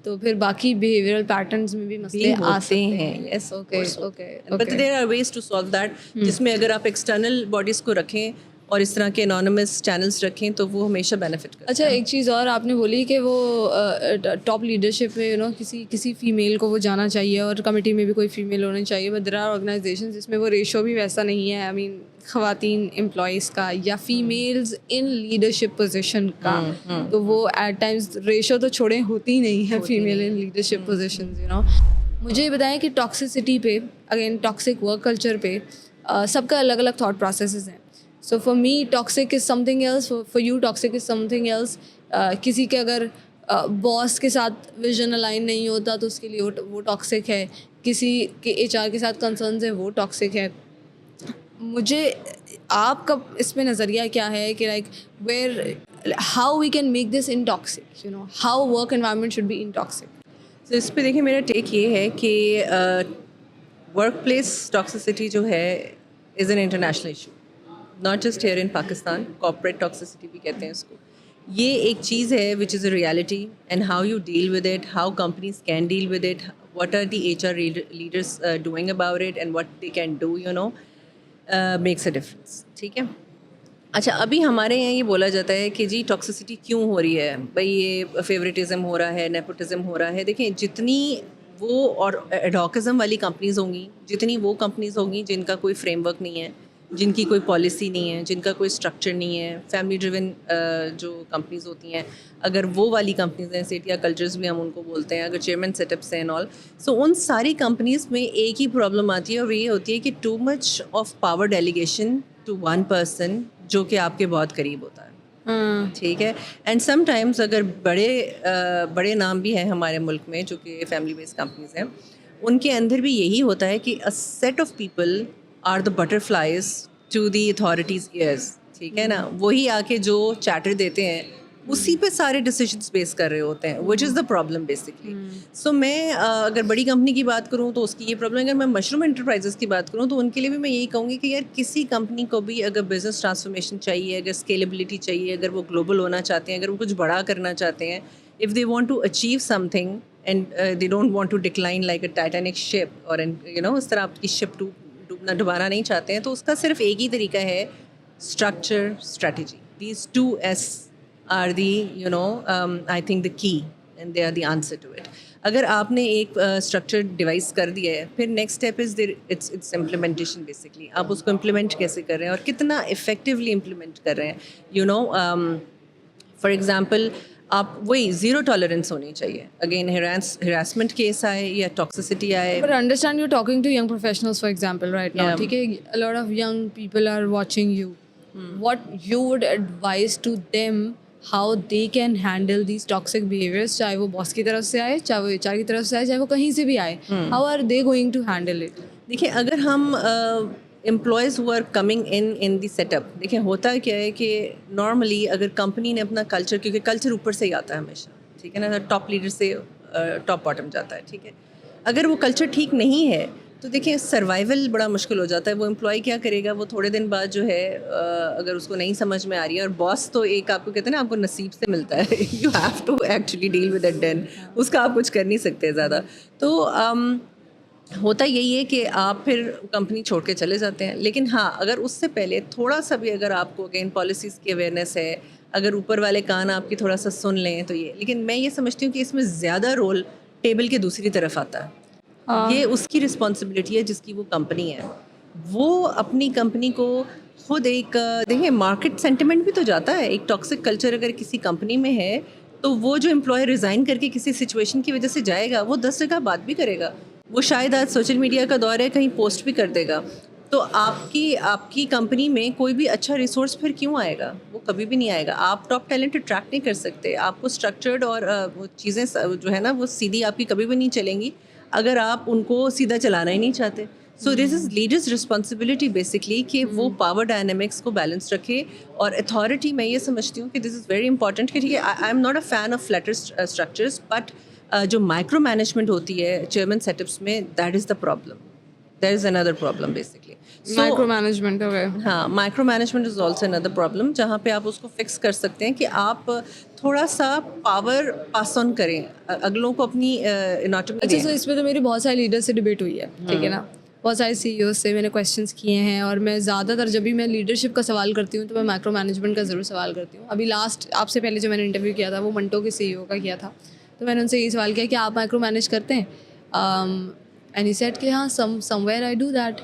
تو پھر باقی بیہیویئرل پیٹرنز میں بھی مسئلے آ سکتے ہیں. Yes, okay, but there are ways to solve that, جس میں اگر آپ ایکسٹرنل باڈیز کو رکھیں اور اس طرح کے انانیمس چینلس رکھیں تو وہ ہمیشہ بینیفٹ کرتا ہے. اچھا, ایک چیز اور آپ نے بولی کہ وہ ٹاپ لیڈرشپ میں یو نو کسی فیمیل کو وہ جانا چاہیے اور کمیٹی میں بھی کوئی فیمیل ہونی چاہیے, بٹ دیر آر آرگنائزیشن جس میں وہ ریشو بھی ویسا نہیں ہے. آئی مین خواتین امپلائیز کا یا فیمیلز ان لیڈرشپ پوزیشن کا, تو وہ ایٹ ٹائمز ریشو تو چھوڑیں ہوتی ہی نہیں ہے female in leadership positions, you know. مجھے یہ بتائیں کہ ٹاکسسٹی پہ, اگین ٹاکسک ورک کلچر پہ سب کا الگ الگ تھاٹ پروسیسز ہیں. So for me toxic is something else, for you toxic is something else. کسی کے اگر باس کے ساتھ ویژن الائن نہیں ہوتا تو اس کے لیے وہ ٹاکسک ہے, کسی کے ایچ آر کے ساتھ کنسرنز ہیں وہ ٹاکسک ہے. مجھے آپ کا اس پہ نظریہ کیا ہے کہ like where how we can make this untoxic, you know, how work environment should be untoxic. تو اس پہ دیکھیے میرا ٹیک یہ ہے کہ ورک پلیس ٹاکسسٹی جو ہے is an international issue, not just here in Pakistan. Corporate toxicity بھی کہتے ہیں اس کو. یہ ایک چیز ہے which is a reality, and how you deal with it, how companies can deal with it, what are the H R leaders doing about it, and what they can do, you know, makes a difference. ٹھیک ہے. اچھا, ابھی ہمارے یہاں یہ بولا جاتا ہے کہ جی ٹاکسسٹی کیوں ہو رہی ہے بھائی, یہ فیوریٹزم ہو رہا ہے, نیپوٹزم ہو رہا ہے. دیکھیں جتنی وہ اور ایڈوکزم والی کمپنیز ہوں گی, جتنی وہ کمپنیز ہوں گی جن کا کوئی فریم ورک نہیں ہے, جن کی کوئی پالیسی نہیں ہے, جن کا کوئی اسٹرکچر نہیں ہے, فیملی ڈریون جو کمپنیز ہوتی ہیں, اگر وہ والی کمپنیز ہیں, سیٹیا کلچرز بھی ہم ان کو بولتے ہیں, اگر چیئرمین سیٹ اپس ہیں آل, سو ان ساری کمپنیز میں ایک ہی پرابلم آتی ہے, اور یہ ہوتی ہے کہ too much of power delegation to one person جو کہ آپ کے بہت قریب ہوتا ہے. ٹھیک ہے. اینڈ سم ٹائمز اگر بڑے نام بھی ہیں ہمارے ملک میں جو کہ فیملی بیس کمپنیز ہیں, ان کے اندر بھی یہی ہوتا ہے کہ a set of people are the butterflies to the authorities ears. ٹھیک ہے نا. وہی آ کے جو چیٹر دیتے ہیں اسی پہ سارے ڈیسیجنس بیس کر رہے ہوتے ہیں, وچ از دا پرابلم بیسکلی. سو میں اگر بڑی کمپنی کی بات کروں تو اس کی یہ پرابلم. اگر میں مشروم انٹرپرائزز کی بات کروں تو ان کے لیے بھی میں یہی کہوں گی کہ یار کسی کمپنی کو بھی اگر بزنس ٹرانسفارمیشن چاہیے, اگر اسکیلیبلٹی چاہیے, اگر وہ گلوبل ہونا چاہتے ہیں, اگر وہ کچھ بڑا کرنا چاہتے ہیں, if they want to achieve something and they don't want to decline like a Titanic ship, اور یو نو اس طرح آپ کی شپ ڈبانا نہیں چاہتے ہیں, تو اس کا صرف ایک ہی طریقہ ہے, structure, strategy. These 2 S are the, you know, I think the key and they are the answer to it. اگر آپ نے ایک اسٹرکچر ڈیوائس کر دیا ہے, پھر next step is its implementation. Basically آپ اس کو امپلیمنٹ کیسے کر رہے ہیں اور کتنا افیکٹولی امپلیمنٹ کر رہے ہیں. یو نو, فار ایگزامپل آپ وہی زیرو ٹالرنس ہونی چاہیے. اگین ہراسمنٹ کیس آئے یا ٹاکسسٹی آئے. But understand you're talking to young professionals, for example, right now. ٹھیک ہے, a lot of young people are watching you. What you would advise to them how they can handle these toxic behaviors, چاہے وہ باس کی طرف سے آئے, چاہے وہ ایچ آر کی طرف سے آئے, چاہے وہ کہیں سے بھی آئے, how are they going to handle it? دیکھیں اگر ہم employees who are coming in the set up, دیکھیں ہوتا کیا ہے کہ نارملی اگر کمپنی نے اپنا کلچر, کیونکہ کلچر اوپر سے ہی آتا ہے ہمیشہ, ٹھیک ہے نا, ٹاپ لیڈر سے ٹاپ باٹم جاتا ہے. ٹھیک ہے. اگر وہ کلچر ٹھیک نہیں ہے تو دیکھیں سروائیول بڑا مشکل ہو جاتا ہے. وہ امپلائی کیا کرے گا, وہ تھوڑے دن بعد جو ہے اگر اس کو نہیں سمجھ میں آ رہی ہے, اور باس تو ایک آپ کو کہتے ہیں نا آپ کو نصیب سے ملتا ہے, you have to actually deal with it then, اس کا آپ کچھ کر نہیں سکتے زیادہ. تو ہوتا یہی ہے کہ آپ پھر کمپنی چھوڑ کے چلے جاتے ہیں. لیکن ہاں اگر اس سے پہلے تھوڑا سا بھی اگر آپ کو اگین پالیسیز کی اویئرنیس ہے, اگر اوپر والے کان آپ کی تھوڑا سا سن لیں تو یہ. لیکن میں یہ سمجھتی ہوں کہ اس میں زیادہ رول ٹیبل کے دوسری طرف آتا ہے. یہ اس کی رسپانسبلٹی ہے جس کی وہ کمپنی ہے. وہ اپنی کمپنی کو خود ایک دیکھیں مارکیٹ سینٹیمنٹ بھی تو جاتا ہے. ایک ٹاکسک کلچر اگر کسی کمپنی میں ہے تو وہ جو امپلائی ریزائن کر کے کسی سچویشن کی وجہ سے جائے گا, وہ 10 جگہ بات بھی کرے گا. وہ شاید آج سوشل میڈیا کا دور ہے, کہیں پوسٹ بھی کر دے گا. تو آپ کی کمپنی میں کوئی بھی اچھا ریسورس پھر کیوں آئے گا؟ وہ کبھی بھی نہیں آئے گا. آپ ٹاپ ٹیلنٹ اٹریکٹ نہیں کر سکتے. آپ کو اسٹرکچرڈ اور وہ چیزیں جو ہے نا وہ سیدھی آپ کی کبھی بھی نہیں چلیں گی اگر آپ ان کو سیدھا چلانا ہی نہیں چاہتے. سو دس از لیڈرز رسپانسبلٹی بیسکلی کہ وہ پاور ڈائنامکس کو بیلنس رکھے. اور اتھارٹی میں یہ سمجھتی ہوں کہ دس از ویری امپورٹنٹ کہ ٹھیک ہے, I am not a fan of flatter structures, but جو مائکرو مینجمنٹ ہوتی ہے چیئرمین سیٹ اپس میں, that is the problem. There is another problem basically. Micro management ہو گئے. ہاں, micro management is also another problem, جہاں پہ آپ اس کو فکس کر سکتے ہیں کہ آپ تھوڑا سا پاور پاس آن کریں, اگلوں کو اپنی اناٹمی دیں. اچھا, اس پہ تو میری بہت سارے لیڈر سے ڈبیٹ ہوئی ہے. ٹھیک ہے نا, بہت سارے سی ای اوز سے میں نے کویشچنس کیے ہیں, اور میں زیادہ تر جب بھی میں لیڈرشپ کا سوال کرتی ہوں تو میں مائکرو مینجمنٹ کا ضرور سوال کرتی ہوں. ابھی لاسٹ آپ سے پہلے جو میں نے انٹرویو کیا تھا وہ منٹو کے سی ای او کا کیا تھا, تو میں نے ان سے یہی سوال کیا کہ آپ مائکرو مینیج کرتے ہیں, اینڈ ہی سیڈ کہ ہاں سم ویئر آئی ڈو دیٹ.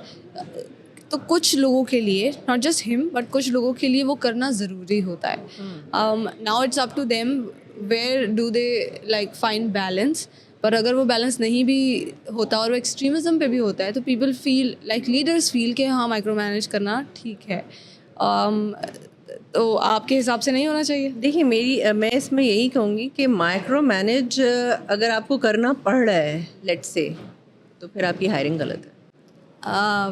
تو کچھ لوگوں کے لیے ناٹ جسٹ ہم بٹ کچھ لوگوں کے لیے وہ کرنا ضروری ہوتا ہے. Now it's up to them where do they like find balance. پر اگر وہ بیلنس نہیں بھی ہوتا اور وہ ایکسٹریمزم پہ بھی ہوتا ہے تو پیپل فیل لائک لیڈرس فیل کہ ہاں مائکرو مینیج کرنا ٹھیک ہے. تو آپ کے حساب سے نہیں ہونا چاہیے؟ دیکھیے میں اس میں یہی کہوں گی کہ مائکرو مینیج اگر آپ کو کرنا پڑ رہا ہے لیٹ سے تو پھر آپ کی ہائرنگ غلط ہے.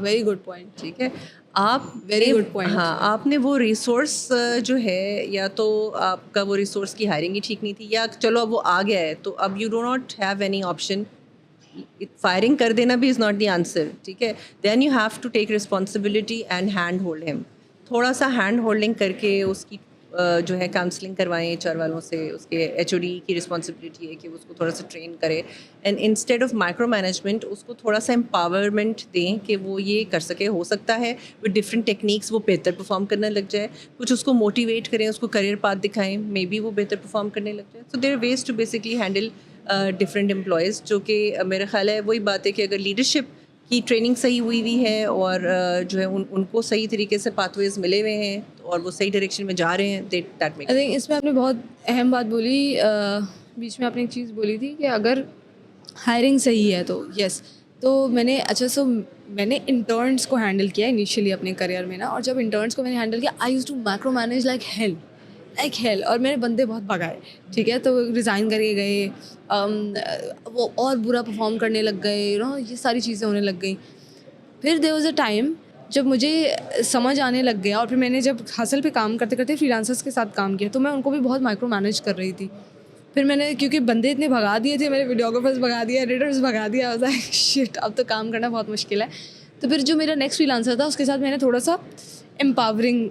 Very good point. ٹھیک ہے, آپ ویری گڈ پوائنٹ. ہاں, آپ نے وہ ریسورس جو ہے یا تو آپ کا وہ ریسورس کی ہائرنگ ہی ٹھیک نہیں تھی, یا چلو اب وہ آ گیا ہے تو اب you do not have any option. Firing کر دینا بھی از ناٹ دی آنسر. ٹھیک ہے, then you have to take responsibility and handhold him. تھوڑا سا ہینڈ ہولڈنگ کر کے اس کی جو ہے کاؤنسلنگ کروائیں ایچ آر والوں سے. اس کے ایچ او ڈی کی رسپانسبلٹی ہے کہ اس کو تھوڑا سا ٹرین کرے, and instead of micro management اس کو تھوڑا سا امپاورمنٹ دیں کہ وہ یہ کر سکے. ہو سکتا ہے وتھ ڈفرینٹ ٹیکنیکس وہ بہتر پرفارم کرنے لگ جائے. کچھ اس کو موٹیویٹ کریں, اس کو کریئر پاتھ دکھائیں, مے بی وہ بہتر پرفارم کرنے لگ جائے. So there ways to basically handle different employees, جو کہ میرا خیال ہے وہی بات ہے کہ اگر لیڈرشپ کی ٹریننگ صحیح ہوئی ہوئی ہے اور جو ہے ان کو صحیح طریقے سے پاتھ ویز ملے ہوئے ہیں اور وہ صحیح ڈائریکشن میں جا رہے ہیں, دیٹ میک. آئی تھنک اس میں آپ نے بہت اہم بات بولی. بیچ میں آپ نے ایک چیز بولی تھی کہ اگر ہائرنگ صحیح ہے تو یس. تو میں نے انٹرنس کو ہینڈل کیا انیشیلی اپنے کریئر میں نا, اور جب انٹرنس کو میں نے ہینڈل کیا I used to micro manage like hell, اور میرے بندے بہت بھگائے. ٹھیک ہے, تو ریزائن کر کے گئے, وہ اور برا پرفارم کرنے لگ گئے, یہ ساری چیزیں ہونے لگ گئیں. پھر دیر واز اے ٹائم جب مجھے سمجھ آنے لگ گیا, اور پھر میں نے جب ہسل پہ کام کرتے کرتے فری لانسرس کے ساتھ کام کیا تو میں ان کو بھی بہت مائکرو مینیج کر رہی تھی. پھر میں نے کیونکہ بندے اتنے بھگا دیے تھے, میرے ویڈیوگرافرس بھگا دیا, ایڈیٹرس بھگا دیا, شٹ اب تو کام کرنا بہت مشکل ہے. تو پھر جو میرا نیکسٹ فری لانسر تھا اس کے ساتھ میں نے تھوڑا سا امپاورنگ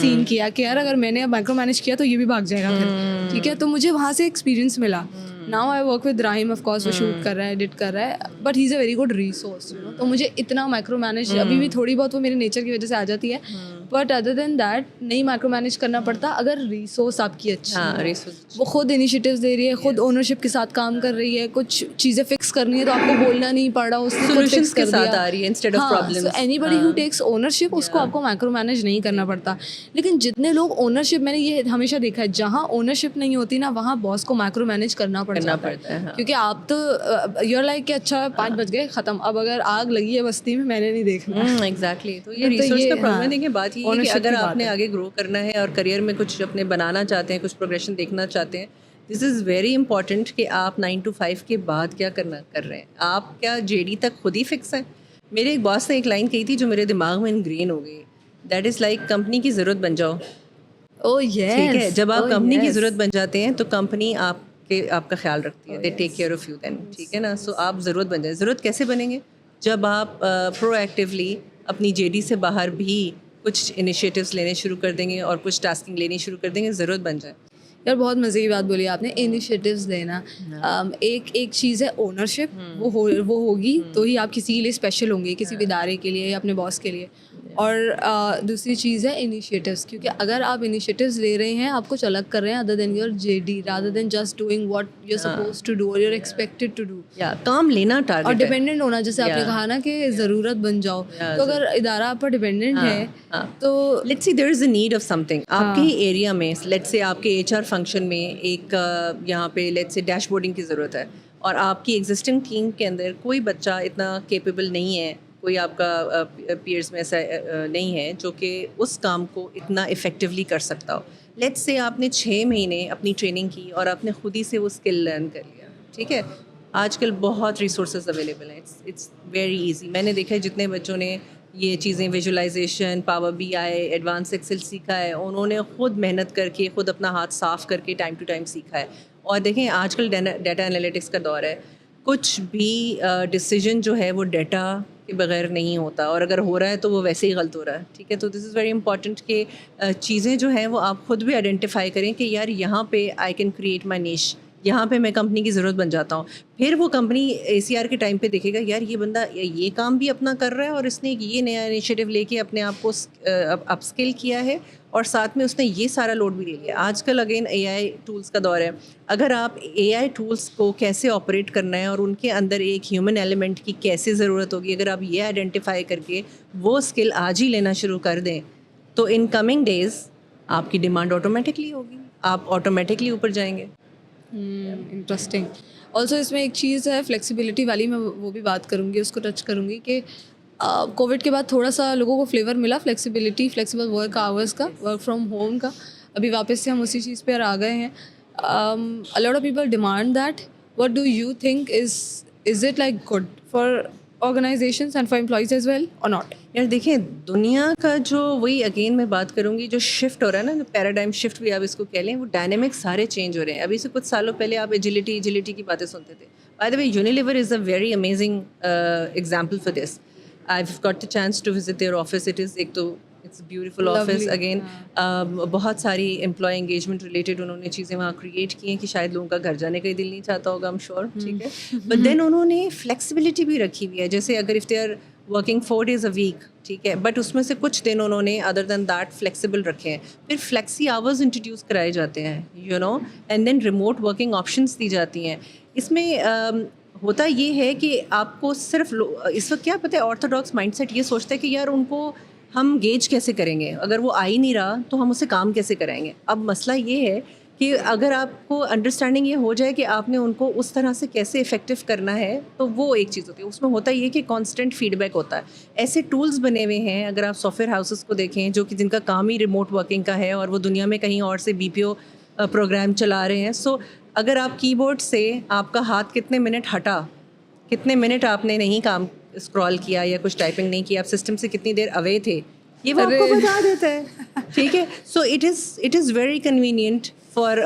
سین کیا کہ یار اگر میں نے اب مائکرو مینیج کیا تو یہ بھی بھاگ جائے گا پھر. ٹھیک ہے, تو مجھے وہاں سے ایکسپیرینس ملا. Now I work with Rahim, of course وہ شوٹ کر رہا ہے, ایڈٹ کر رہا ہے, but he is a very good resource. تو مجھے اتنا مائکرو مینیج ابھی بھی تھوڑی بہت وہ میرے نیچر کی وجہ سے آ جاتی ہے, بٹ ادر دین دیٹ نہیں مائکرو مینیج کرنا پڑتا اگر ریسورس آپ کی اچھی, وہ خود انیشیٹیوز دے رہی ہے, خود اونرشپ کے ساتھ کام کر رہی ہے, کچھ چیزیں فکس کرنی ہے تو آپ کو بولنا نہیں پڑ رہا, اس نے سولوشنز کے ساتھ آ رہی ہے instead of problems. Anybody who takes ownership اس کو آپ کو مائکرو مینیج نہیں کرنا پڑتا. لیکن جتنے لوگ اونرشپ, میں نے یہ ہمیشہ دیکھا ہے جہاں اونرشپ نہیں ہوتی نا وہاں باس کو مائکرو مینیج کرنا پڑتا ہے, کیونکہ آپ تو یو آر لائک کہ اچھا 5 بج گئے ختم, اب اگر آگ لگی ہے بستی میں نے نہیں دیکھنا. ایگزیکٹلی, تو یہ ریسرچ کا پرابلم ہے. دیکھیں بات یہ ہے کہ اگر آپ نے آگے گرو کرنا ہے اور کریئر میں کچھ اپنے بنانا چاہتے ہیں, کچھ پروگریشن دیکھنا چاہتے ہیں, دس از ویری امپورٹنٹ کہ آپ 9 to 5 کے بعد کیا کر رہے ہیں. آپ کیا جے ڈی تک خود ہی فکس ہیں؟ میرے ایک باس نے ایک لائن کہی تھی جو میرے دماغ میں انگرین ہو گئی, دیٹ از لائک کمپنی کی ضرورت بن جاؤ. ٹھیک ہے, جب آپ کمپنی کی ضرورت بن جاتے ہیں تو کمپنی آپ کا خیال رکھتی ہے, they take care of you then. ٹھیک ہے نا, سو آپ ضرورت بن جائیں. ضرورت کیسے بنیں گے؟ جب آپ پرو ایکٹیولی اپنی جے ڈی سے باہر بھی کچھ انیشیٹیوز لینے شروع کر دیں گے اور کچھ ٹاسکنگ لینی شروع کر دیں گے, ضرورت بن جائے. یار بہت مزے کی بات بولی آپ نے, انیشیٹیوز لینا. ایک چیز ہے اونرشپ, وہ ہوگی تو ہی آپ کسی کے لیے اسپیشل ہوں گے, کسی بھی ادارے کے لیے یا اپنے باس کے لیے. اور دوسری چیز ہے انیشیٹیوز, کیونکہ اگر آپ انیشیٹیوز لے رہے ہیں, آپ کچھ الگ کر رہے ہیں other than your J D, rather than just doing what you are supposed to do or you are expected to do. کام لینا ٹارگیٹ اور ڈیپینڈنٹ ہونا, جیسے آپ نے کہا نا کہ ضرورت بن جاؤ, تو اگر ادارہ آپ پر ڈیپینڈنٹ ہے تو let's see there is a need of some thing آپ کے ایریا میں. لیٹس سے آپ کے ایچ آر فنکشن میں ایک یہاں پہ لیٹس سے ڈیش بورڈنگ کی ضرورت ہے, اور آپ کی ایگزسٹنگ ٹیم کے اندر کوئی بچہ اتنا کیپیبل نہیں ہے, کوئی آپ کا پیئرس میں ایسا نہیں ہے جو کہ اس کام کو اتنا افیکٹولی کر سکتا ہو. لیٹس سے آپ نے 6 مہینے اپنی ٹریننگ کی اور آپ نے خود ہی سے وہ اسکل لرن کر لیا. ٹھیک ہے, آج کل بہت ریسورسز اویلیبل ہیں, اٹس ویری ایزی. میں نے دیکھا ہے جتنے بچوں نے یہ چیزیں visualisation, power B I, advance Excel سیکھا ہے, انہوں نے خود محنت کر کے, خود اپنا ہاتھ صاف کر کے ٹائم ٹو ٹائم سیکھا ہے. اور دیکھیں آج کل ڈیٹا انالیٹکس کا دور ہے, کچھ بھی ڈیسیجن جو ہے وہ ڈیٹا کے بغیر نہیں ہوتا, اور اگر ہو رہا ہے تو وہ ویسے ہی غلط ہو رہا ہے. ٹھیک ہے, تو دس از ویری امپورٹنٹ کہ چیزیں جو ہیں وہ آپ خود بھی آئیڈینٹیفائی کریں کہ یار یہاں پہ آئی کین کریٹ مائی نیش, یہاں پہ میں کمپنی کی ضرورت بن جاتا ہوں. پھر وہ کمپنی ACR کے ٹائم پہ دیکھے گا یار یہ بندہ یہ کام بھی اپنا کر رہا ہے اور اس نے یہ نیا انیشیٹو لے کے اپنے آپ کو اپ اسکل کیا ہے اور ساتھ میں اس نے یہ سارا لوڈ بھی لے لیا. آج کل اگین AI ٹولس کا دور ہے. اگر آپ AI ٹولس کو کیسے آپریٹ کرنا ہے اور ان کے اندر ایک ہیومن ایلیمنٹ کی کیسے ضرورت ہوگی, اگر آپ یہ آئیڈینٹیفائی کر کے وہ اسکل آج ہی لینا شروع کر دیں تو ان کمنگ ڈیز آپ کی ڈیمانڈ آٹومیٹکلی ہوگی, آپ آٹومیٹکلی اوپر جائیں گے. انٹرسٹنگ. آلسو اس میں ایک چیز ہے فلیکسیبلٹی والی, میں وہ بھی بات کروں گی, اس کو ٹچ کروں گی کہ کووڈ کے بعد تھوڑا سا لوگوں کو فلیور ملا فلیکسیبلٹی, فلیکسیبل ورک آورس کا, ورک فرام ہوم کا. ابھی واپس سے ہم اسی چیز پہ آ گئے ہیں. A lot of people demand that. What do you think is it like good for organizations and for employees as well or not? یار دیکھیں دنیا کا جو وہی اگین میں بات کروں گی جو شفٹ ہو رہا ہے نا, پیراڈائم شفٹ بھی آپ اس کو کہہ لیں, وہ ڈائنامک سارے چینج ہو رہے ہیں. ابھی سے کچھ سالوں پہلے آپ ایجلٹی کی باتیں سنتے تھے. By the way Unilever is a very amazing example for this. I have got the chance to visit their office. It is ایک تو اٹس بیوٹیفل آفس اگین. بہت ساری امپلائی انگیجمنٹ ریلیٹڈ انہوں نے چیزیں وہاں کریٹ کی ہیں کہ شاید لوگوں کا گھر جانے کا ہی دل نہیں چاہتا ہوگا, ایم شیور, ٹھیک ہے. بٹ دین انہوں نے فلیکسیبلٹی بھی رکھی ہوئی ہے. جیسے اگر if they are working 4 days a week, ٹھیک ہے, بٹ اس میں سے کچھ دن انہوں نے ادر دین دیٹ فلیکسیبل رکھے ہیں. پھر فلیکسی آورز انٹروڈیوس کرائے جاتے ہیں, you know, and then remote working options دی جاتی ہیں. اس میں ہوتا یہ ہے کہ آپ کو صرف اس وقت کیا پتہ ہے, آرتھوڈاکس مائنڈ سیٹ یہ سوچتا ہے کہ یار ان کو ہم گیج کیسے کریں گے, اگر وہ آ ہی نہیں رہا تو ہم اسے کام کیسے کرائیں گے. اب مسئلہ یہ ہے کہ اگر آپ کو انڈرسٹینڈنگ یہ ہو جائے کہ آپ نے ان کو اس طرح سے کیسے افیکٹو کرنا ہے تو وہ ایک چیز ہوتی ہے. اس میں ہوتا یہ کہ کانسٹنٹ فیڈ بیک ہوتا ہے. ایسے ٹولز بنے ہوئے ہیں اگر آپ سافٹ ویئر ہاؤسز کو دیکھیں جو کہ جن کا کام ہی ریموٹ ورکنگ کا ہے اور وہ دنیا میں کہیں اور سے BPO پروگرام چلا رہے ہیں. سو اگر آپ کی بورڈ سے آپ کا ہاتھ کتنے منٹ ہٹا, کتنے منٹ آپ نے نہیں کام اسکرال کیا یا کچھ ٹائپنگ نہیں کیا, آپ سسٹم سے کتنی دیر اوے تھے, یہ وہ آپ کو بتا دیتا ہے, ٹھیک ہے. So it is very convenient for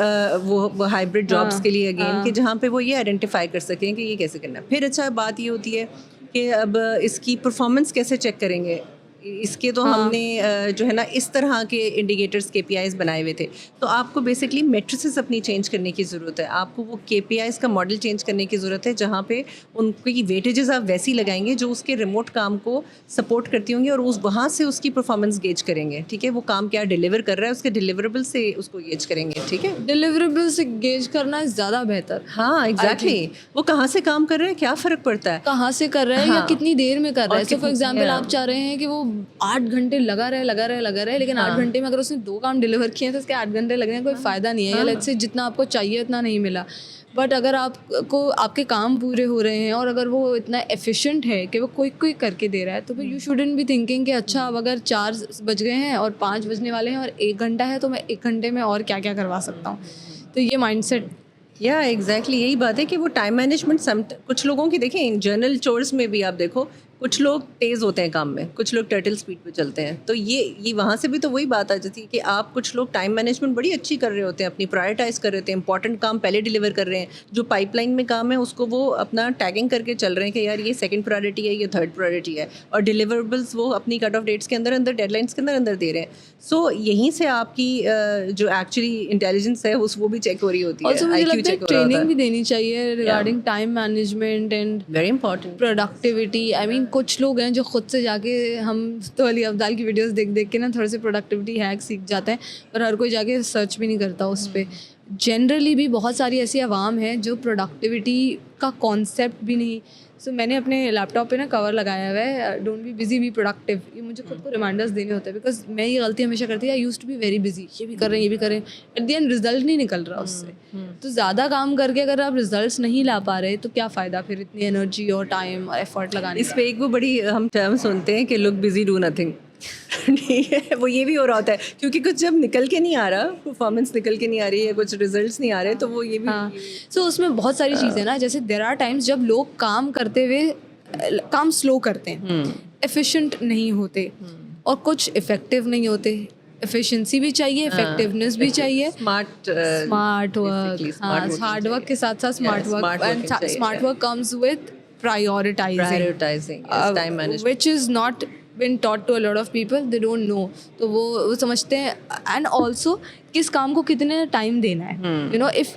وہ ہائبرڈ جابس کے لیے اگین کہ جہاں پہ وہ یہ آئیڈینٹیفائی کر سکیں کہ یہ کیسے کرنا ہے. پھر اچھا بات یہ ہوتی ہے کہ اب اس کی پرفارمنس کیسے چیک کریں گے. اس کے تو ہم نے جو ہے نا اس طرح کے انڈیکیٹرس KPIs بنائے ہوئے تھے. تو آپ کو بیسکلی میٹریسز اپنی چینج کرنے کی ضرورت ہے. آپ کو وہ KPIs کا ماڈل چینج کرنے کی ضرورت ہے جہاں پہ ان کی ویٹیجز آپ ویسی لگائیں گے جو اس کے ریموٹ کام کو سپورٹ کرتی ہوں گی اور وہاں سے اس کی پرفارمنس گیج کریں گے, ٹھیک ہے. وہ کام کیا ڈیلیور کر رہا ہے اس کے ڈیلیوریبل سے اس کو گیج کریں گے, ٹھیک ہے. ڈیلیوریبل سے گیج کرنا زیادہ بہتر. ہاں ایگزیکٹلی, وہ کہاں سے کام کر رہے ہیں, کیا فرق پڑتا ہے, کہاں سے کر رہا ہے یا کتنی دیر میں کر رہا ہے. سو فار ایگزامپل آپ چاہ رہے ہیں کہ وہ 8 گھنٹے لگا رہے, لیکن 8 گھنٹے میں اگر اس نے 2 کام ڈیلیور کیے ہیں تو اس کے 8 گھنٹے لگنے کا کوئی فائدہ نہیں ہے, یا لیٹس سے جتنا آپ کو چاہیے اتنا نہیں ملا. بٹ اگر آپ کو آپ کے کام پورے ہو رہے ہیں اور اگر وہ اتنا ایفیشینٹ ہے کہ وہ کوئی کر کے دے رہا ہے تو پھر یو شوڈنٹ بی تھنکنگ کہ اچھا اب اگر 4 بج گئے ہیں اور 5 بجنے والے ہیں اور 1 گھنٹہ ہے تو میں 1 گھنٹے میں اور کیا کیا کروا سکتا ہوں. تو یہ مائنڈ سیٹ یا ایگزیکٹلی یہی بات ہے کہ وہ ٹائم مینجمنٹ کچھ لوگوں کی دیکھیں جرنل چورس میں بھی آپ دیکھو کچھ لوگ تیز ہوتے ہیں کام میں, کچھ لوگ ٹرٹل اسپیڈ پہ چلتے ہیں. تو یہ وہاں سے بھی تو وہی بات آ جاتی ہے کہ آپ کچھ لوگ ٹائم مینجمنٹ بڑی اچھی کر رہے ہوتے ہیں, اپنی پرائرٹائز کر رہے ہوتے ہیں, امپورٹنٹ کام پہلے ڈیلیور کر رہے ہیں, جو پائپ لائن میں کام ہے اس کو وہ اپنا ٹیگنگ کر کے چل رہے ہیں کہ یار یہ 2nd پرائرٹی ہے, یہ 3rd پرائرٹی ہے, اور ڈیلیوریبلس وہ اپنی کٹ آف ڈیٹس کے اندر ڈیڈ لائنس کے اندر دے رہے ہیں. سو یہیں سے آپ کی جو ایکچولی انٹیلیجنس ہے وہ بھی چیک ہو رہی ہوتی ہے. مجھے لگتا ہے ٹریننگ بھی دینی چاہیے regarding time management and very important productivity. I mean کچھ لوگ ہیں جو خود سے جا کے, ہم تو علی افضال کی ویڈیوز دیکھ کے نا تھوڑے سے پروڈکٹیوٹی ہیک سیکھ جاتے ہیں, پر ہر کوئی جا کے سرچ بھی نہیں کرتا اس پہ. جنرلی بھی بہت ساری ایسی عوام ہیں جو پروڈکٹیوٹی کا کانسیپٹ بھی نہیں. سو میں نے اپنے لیپ ٹاپ پہ نا کور لگایا ہوا ہے don't be busy be productive. یہ مجھے خود کو ریمائنڈرز دینے ہوتے ہیں بیکاز میں یہ غلطی ہمیشہ کرتی ہے, I used to be very busy, یہ بھی کر رہے ہیں یہ بھی کر رہے ہیں, ایٹ دی اینڈ رزلٹ نہیں نکل رہا اس سے. تو زیادہ کام کر کے اگر آپ ریزلٹس نہیں لا پا رہے تو کیا فائدہ پھر اتنی انرجی اور ٹائم اور ایفرٹ لگانے. اس پہ ایک وہ بڑی ہم ٹرم سنتے ہیں کہ لک بزی ڈو نتھنگ, ٹھیک ہے. وہ یہ بھی ہو رہا ہوتا ہے کیونکہ کچھ جب نکل کے نہیں آ رہا, پرفارمنس نکل کے نہیں آ رہی ہے, کچھ ریزلٹس نہیں آ رہے, تو وہ یہ بھی. سو اس میں بہت ساری چیزیں نا, جیسے دیر آر ٹائمس جب لوگ کام کرتے ہوئے کام سلو کرتے ہیں, ایفیشینٹ نہیں ہوتے اور کچھ افیکٹو نہیں ہوتے. ایفیشنسی بھی چاہیے, افیکٹونیس بھی چاہیے, اسمارٹ ورک, ہارڈ ورک کے ساتھ ساتھ smart work. And smart work comes with prioritizing which is not been taught to a lot of people. They don't know. تو وہ سمجھتے ہیں. اینڈ آلسو کس کام کو کتنے ٹائم دینا ہے, you know, if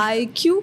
IQ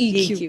EQ.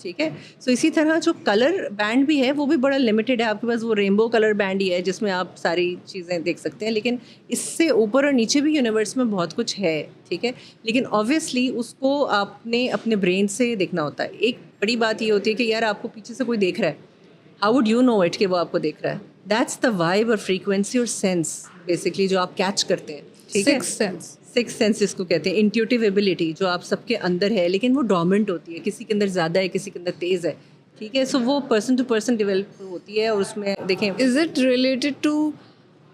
ٹھیک ہے. سو اسی طرح جو کلر بینڈ بھی ہے وہ بھی بڑا لمیٹیڈ ہے. آپ کے پاس وہ رینبو کلر بینڈ ہی ہے جس میں آپ ساری چیزیں دیکھ سکتے ہیں, لیکن اس سے اوپر اور نیچے بھی یونیورس میں بہت کچھ ہے. ٹھیک ہے, لیکن آبویسلی اس کو آپ نے اپنے برین سے دیکھنا ہوتا ہے. ایک بڑی بات یہ ہوتی ہے کہ یار آپ کو پیچھے سے کوئی دیکھ رہا ہے, how would you know it کہ وہ آپ کو دیکھ رہا ہے. دیٹس دا وائب اور فریکوینسی اور سینس بیسکلی جو آپ کیچ کرتے ہیں. ٹھیک ہے, سکس سینس اس کو کہتے ہیں. انٹیوٹیو ایبلٹی جو آپ سب کے اندر ہے, لیکن وہ ڈومنٹ ہوتی ہے, کسی کے اندر زیادہ ہے, کسی کے اندر تیز ہے. ٹھیک ہے, سو وہ پرسن ٹو پرسن ڈیولپ ہوتی ہے. اور اس میں دیکھیں, is it related to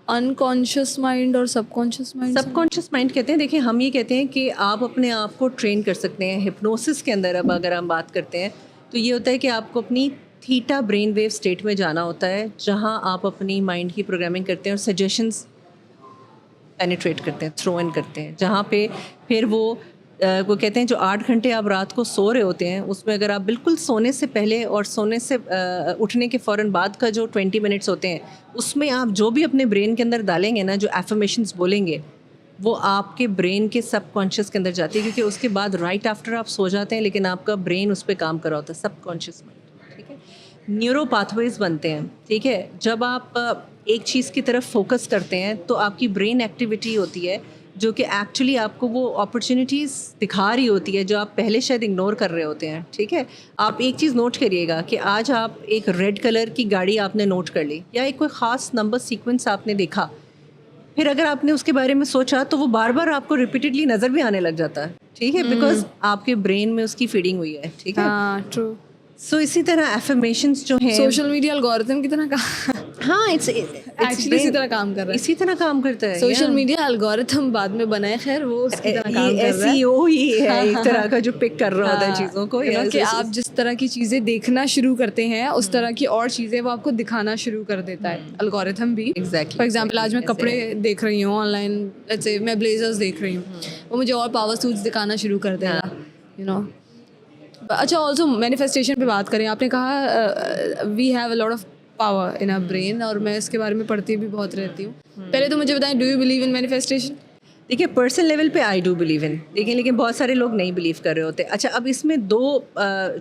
unconscious mind اور subconscious mind? Subconscious mind کہتے ہیں. دیکھیں ہم یہ کہتے ہیں کہ آپ اپنے آپ کو ٹرین کر سکتے ہیں ہپنوسس کے اندر. اب اگر ہم بات کرتے ہیں تو یہ ہوتا ہے کہ آپ کو اپنی تھیٹا برین ویو اسٹیٹ میں جانا ہوتا ہے, جہاں آپ اپنی مائنڈ کی پروگرامنگ کرتے ہیں اور سجیشنز پینیٹریٹ کرتے ہیں, تھرو ان کرتے ہیں, جہاں پہ پھر وہ کہتے ہیں جو 8 گھنٹے آپ رات کو سو رہے ہوتے ہیں اس میں اگر آپ بالکل سونے سے پہلے اور سونے سے اٹھنے کے فوراً بعد کا جو 20 منٹس ہوتے ہیں, اس میں آپ جو بھی اپنے برین کے اندر ڈالیں گے نا, جو افرمیشنز بولیں گے, وہ آپ کے برین کے سب کانشیس کے اندر جاتی ہے. کیونکہ اس کے بعد رائٹ آفٹر آپ سو جاتے ہیں, لیکن آپ کا برین اس پہ کام کر رہا ہوتا ہے, سب کانشیس مائنڈ. ٹھیک ہے, نیورو پاتھ ویز بنتے ہیں. ٹھیک ہے, جب آپ ایک چیز کی طرف فوکس کرتے ہیں تو آپ کی برین ایکٹیویٹی ہوتی ہے جو کہ ایکچولی آپ کو وہ اپرچونیٹیز دکھا رہی ہوتی ہے جو آپ پہلے شاید اگنور کر رہے ہوتے ہیں. ٹھیک ہے, آپ ایک چیز نوٹ کریے گا کہ آج آپ ایک ریڈ کلر کی گاڑی آپ نے نوٹ کر لی, یا ایک کوئی خاص نمبر سیکوینس آپ نے دیکھا, پھر اگر آپ نے اس کے بارے میں سوچا تو وہ بار بار آپ کو ریپیٹڈلی نظر بھی آنے لگ جاتا ہے. ٹھیک ہے, بیکاز آپ کے برین میں اس کی فیڈنگ ہوئی ہے. ٹھیک ہے, ہاں ٹرو. سو اسی طرح افرمیشنز جو ہیں سوشل میڈیا الگورتھم کی طرح ہاں ایکچولی اسی طرح کام کر رہا ہے. اسی طرح کام کرتا ہے. سوشل میڈیا الگورتھم بعد میں بنا ہے, خیر وہ اس کی طرح کام کر رہا ہے. SEO ہی ہے ایک طرح کا جو پک کر رہا ہوتا ہے چیزوں کو, کہ آپ جس طرح کی چیزیں دیکھنا شروع کرتے ہیں اس طرح کی اور چیزیں وہ آپ کو دکھانا شروع کر دیتا ہے الگورتھم بھی. فار ایگزامپل آج میں کپڑے دیکھ رہی ہوں آن لائن, جیسے میں بلیزرز دیکھ رہی ہوں, وہ مجھے اور پاور سوٹس دکھانا شروع کر دے گا, یو نو. اچھا, آلسو مینیفیسٹیشن پہ بات کریں, آپ نے کہا we have a lot of power in our brain, اور میں اس کے بارے میں پڑھتی بھی بہت رہتی ہوں. پہلے تو مجھے بتائیں, do you believe in manifestation? دیکھیے پرسنل لیول پہ آئی ڈو بلیو ان, لیکن بہت سارے لوگ نہیں بلیو کر رہے ہوتے. اچھا, اب اس میں 2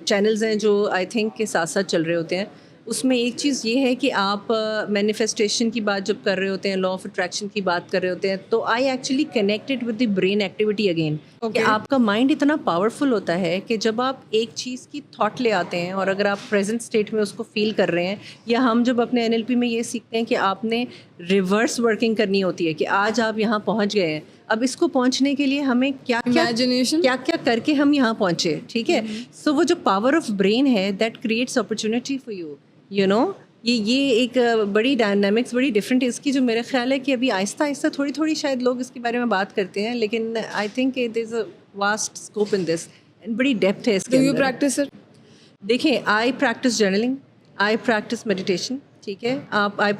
چینلز ہیں جو آئی تھنک کے ساتھ ساتھ چل رہے ہوتے ہیں. اس میں ایک چیز یہ ہے کہ آپ مینیفیسٹیشن کی بات جب کر رہے ہوتے ہیں, لا آف اٹریکشن کی بات کر رہے ہوتے ہیں, تو I actually connected with the brain activity again. کہ آپ کا مائنڈ اتنا پاورفل ہوتا ہے کہ جب آپ ایک چیز کی تھاٹ لے آتے ہیں اور اگر آپ پریزنٹ اسٹیٹ میں اس کو فیل کر رہے ہیں, یا ہم جب اپنے NLP میں یہ سیکھتے ہیں کہ آپ نے ریورس ورکنگ کرنی ہوتی ہے کہ آج آپ یہاں پہنچ گئے ہیں, اب اس کو پہنچنے کے لیے ہمیں کیا کیا کر کے ہم یہاں پہنچے. ٹھیک ہے, سو وہ جو پاور آف برین ہے that creates opportunity for you, you know. یہ ایک بڑی ڈائنامکس بڑی ڈفرینٹ ہے اس کی, جو میرا خیال ہے کہ ابھی آہستہ آہستہ تھوڑی شاید لوگ اس کے بارے میں بات کرتے ہیں, لیکن I think it is a vast scope in this, بڑی ڈیپتھ ہے اس کے اندر. Do you practice it? دیکھیں, I practice journaling, I practice meditation. ٹھیک ہے, I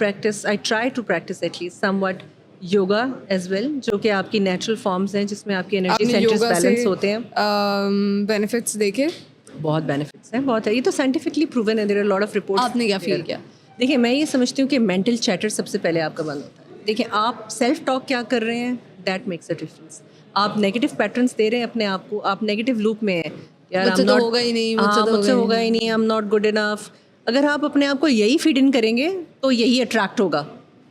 try to practice at least somewhat yoga as well, جو کہ آپ کی نیچرل فارمس ہیں جس میں آپ کی انرجی سینٹرز بیلنس ہوتے ہیں. بینیفٹس دیکھے؟ بہت بینیفٹس ہیں, بہت ہے, یہ تو سائنٹیفکلی پروون ہے. There are lot of reports. آپ نے کیا فیل کیا؟ دیکھیں, میں یہ سمجھتی ہوں کہ مینٹل چیٹر سب سے پہلے آپ کا بند ہوتا ہے. دیکھیں, آپ سیلف ٹاک کیا کر رہے ہیں, دیٹ میکس اے ڈفرینس. آپ نیگیٹو پیٹرنس دے رہے ہیں اپنے آپ کو, آپ نیگیٹو لوپ میں ہیں, یار مجھ سے ہوگا ہی نہیں, مجھ سے ہوگا ہی نہیں, آئی ایم ناٹ گڈ انف. اگر آپ اپنے آپ کو یہی فیڈ ان کریں گے تو یہی اٹریکٹ ہوگا.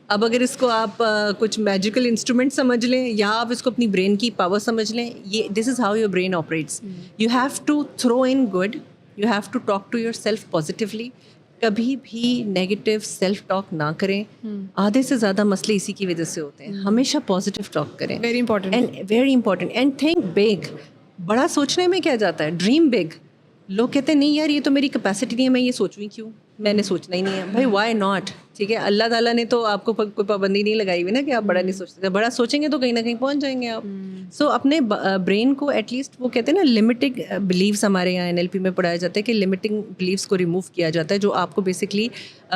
اب اگر اس کو آپ کچھ میجیکل انسٹرومنٹ سمجھ لیں, یا آپ اس کو اپنی برین کی پاور سمجھ لیں, یہ this is how your brain operates. You have to through in good, you have to talk to yourself positively. کبھی بھی نیگیٹو سیلف ٹاک نہ کریں. آدھے سے زیادہ مسئلے اسی کی وجہ سے ہوتے ہیں. ہمیشہ پازیٹیو ٹاک کریں, very important. And think big. بڑا سوچنے میں کیا جاتا ہے, ڈریم بگ. لوگ کہتے ہیں نہیں یار یہ تو میری کیپیسٹی نہیں ہے, میں یہ سوچوں کیوں, میں نے سوچنا ہی نہیں ہے. بھائی وائی ناٹ. ٹھیک ہے, اللہ تعالیٰ نے تو آپ کو کوئی پابندی نہیں لگائی ہوئی نا کہ آپ بڑا نہیں سوچتے. بڑا سوچیں گے تو کہیں نہ کہیں پہنچ جائیں گے آپ. سو اپنے برین کو ایٹ لیسٹ, وہ کہتے ہیں نا لمیٹنگ بلیوس, ہمارے یہاں NLP میں پڑھایا جاتا ہے کہ لمیٹنگ بلیوس کو ریموو کیا جاتا ہے, جو آپ کو بیسکلی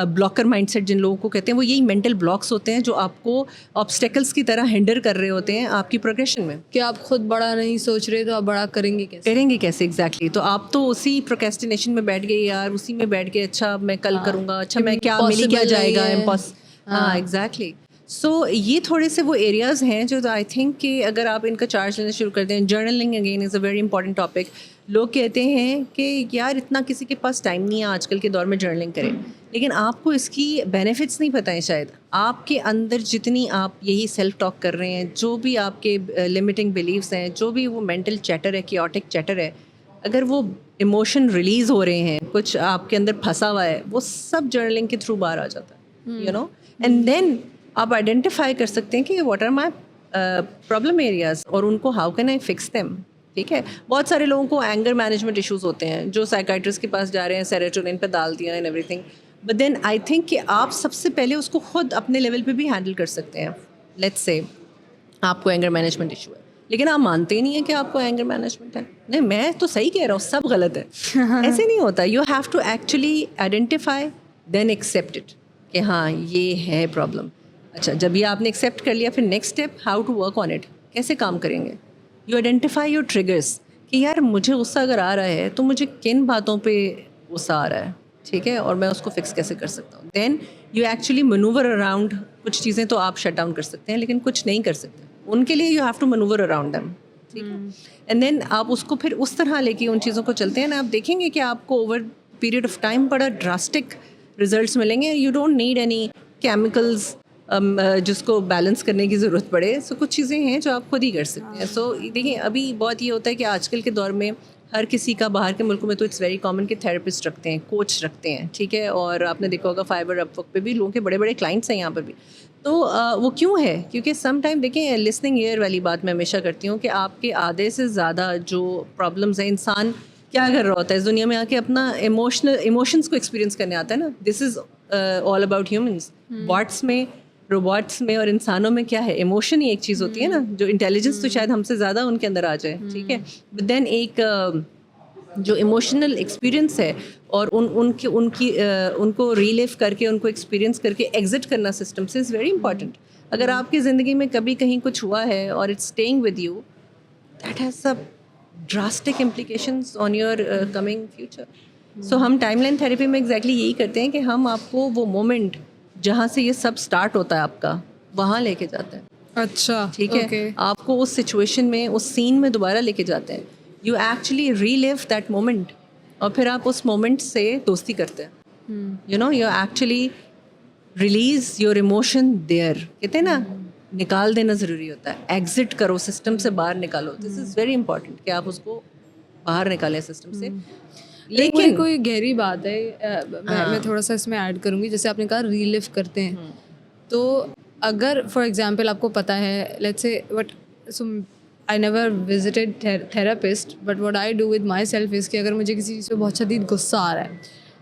بلاکر مائنڈ سیٹ جن لوگوں کو کہتے ہیں, وہ یہی مینٹل بلاکس ہوتے ہیں جو آپ کو آبسٹیکلس کی طرح ہینڈر کر رہے ہوتے ہیں آپ کی پروگریشن میں. کہ آپ خود بڑا نہیں سوچ رہے تو آپ بڑا کریں گے کیسے ایگزیکٹلی. تو آپ تو اسی پروکریسٹینیشن میں بیٹھ گئے یار, اسی میں بیٹھ کے اچھا میں کل کروں گا, اچھا میں کیا مل کیا جائے گا, ہاں ایگزیکٹلی. سو یہ تھوڑے سے وہ ایریاز ہیں جو آئی تھنک کہ اگر آپ ان کا چارج لینا شروع کر دیں. Journaling again is a very important topic. لوگ کہتے ہیں کہ یار اتنا کسی کے پاس ٹائم نہیں ہے آج کل کے دور میں جرنلنگ کرے, لیکن آپ کو اس کی بینیفٹس نہیں پتہ ہیں شاید. آپ کے اندر جتنی آپ یہی سیلف ٹاک کر رہے ہیں, جو بھی آپ کے لمیٹنگ بلیفس ہیں, جو بھی وہ مینٹل چیٹر ہے, کیوٹک چیٹر ہے, اگر وہ ایموشن ریلیز ہو رہے ہیں, کچھ آپ کے اندر پھنسا ہوا ہے, وہ سب جرنلنگ کے تھرو باہر آ جاتا ہے, یو نو. اینڈ دین آپ آئیڈینٹیفائی کر سکتے ہیں کہ what are my problem areas اور ان کو how can I fix them. ٹھیک ہے, بہت سارے لوگوں کو اینگر مینجمنٹ ایشوز ہوتے ہیں جو سائیکائٹرسٹ کے پاس جا رہے ہیں, سیروٹونن پہ ڈال دیا and everything. But then I think کہ آپ سب سے پہلے اس کو خود اپنے لیول پہ بھی ہینڈل کر سکتے ہیں. لیٹس سے آپ کو اینگر مینجمنٹ ایشو ہے, لیکن آپ مانتے ہی نہیں ہیں کہ آپ کو اینگر مینجمنٹ ہے. نہیں, میں تو صحیح کہہ رہا ہوں, سب غلط ہے. ایسے نہیں ہوتا. You have to actually identify then accept it کہ ہاں یہ ہے پرابلم. اچھا, جب یہ آپ نے ایکسیپٹ کر لیا, پھر next step how to work on it, کیسے کام کریں گے. یو آئیڈینٹیفائی یور ٹریگرس کہ یار مجھے غصہ اگر آ رہا ہے تو مجھے کن باتوں پہ غصہ آ رہا ہے, ٹھیک ہے, اور میں اس کو فکس کیسے کر سکتا ہوں. Then you actually manoeuvre around. کچھ چیزیں تو آپ شٹ ڈاؤن کر سکتے ہیں, لیکن کچھ نہیں کر سکتے. ان کے لیے you have to manoeuvre around them, ٹھیک ہے. اینڈ دین آپ اس کو پھر اس طرح لے کے ان چیزوں کو چلتے ہیں نا, آپ دیکھیں گے کہ آپ کو اوور پیریڈ آف ٹائم بڑا ڈراسٹک ریزلٹس ملیں گے. You don't need any chemicals جس کو بیلنس کرنے کی ضرورت پڑے. سو کچھ چیزیں ہیں جو آپ خود ہی کر سکتے ہیں. سو دیکھیں, ابھی بہت یہ ہوتا ہے کہ آج کل کے دور میں ہر کسی کا, باہر کے ملکوں میں تو اٹس ویری کامن کہ تھراپسٹ رکھتے ہیں, کوچ رکھتے ہیں, ٹھیک ہے. اور آپ نے دیکھا ہوگا فائبر اپ ورک پہ بھی لوگوں کے بڑے بڑے کلائنٹس ہیں یہاں پر بھی. تو وہ کیوں ہے؟ کیونکہ سم ٹائم دیکھیں, لسننگ ایئر والی بات میں ہمیشہ کرتی ہوں کہ آپ کے آدھے سے زیادہ جو پرابلمس ہیں, انسان کیا کر رہا ہوتا ہے اس دنیا میں آ کے, اپنا ایموشنس کو ایکسپیرینس کرنے آتا ہے نا. دس از آل اباؤٹ ہیومنس. باٹس میں, روبوٹس میں اور انسانوں میں کیا ہے, ایموشن ہی ایک چیز ہوتی ہے نا. جو انٹیلیجنس تو شاید ہم سے زیادہ ان کے اندر آ جائے, ٹھیک ہے. بٹ دین ایک جو ایموشنل ایکسپیرئنس ہے اور ان کو ریلیو کر کے, ان کو ایکسپیرئنس کر کے ایگزٹ کرنا سسٹم سے از ویری امپورٹنٹ. اگر آپ کی زندگی میں کبھی کہیں کچھ ہوا ہے اور it's staying with you, that has some drastic implications on your coming future. So ہم ٹائم لائن تھراپی میں ایگزیکٹلی یہی کرتے ہیں کہ ہم آپ کو وہ مومنٹ جہاں سے یہ سب اسٹارٹ ہوتا ہے آپ کا, وہاں لے کے جاتے ہیں. اچھا, ٹھیک ہے, آپ کو اس سچویشن میں, اس سین میں دوبارہ لے کے جاتے ہیں. You actually relive that moment, اور پھر آپ اس مومنٹ سے دوستی کرتے ہیں. You know, you actually release your emotion there. کہتے ہیں نا, نکال دینا ضروری ہوتا ہے. ایگزٹ کرو, سسٹم سے باہر نکالو. دس از ویری امپورٹنٹ کہ آپ اس کو باہر نکالیں سسٹم سے. لیکن کوئی گہری بات ہے, میں تھوڑا سا اس میں ایڈ کروں گی. جیسے آپ نے کہا ریلیو کرتے ہیں, تو اگر فار ایگزامپل آپ کو پتہ ہے, let's say but I never visited therapist, but what I do with myself is کہ اگر مجھے کسی چیز پہ بہت شدید غصہ آ رہا ہے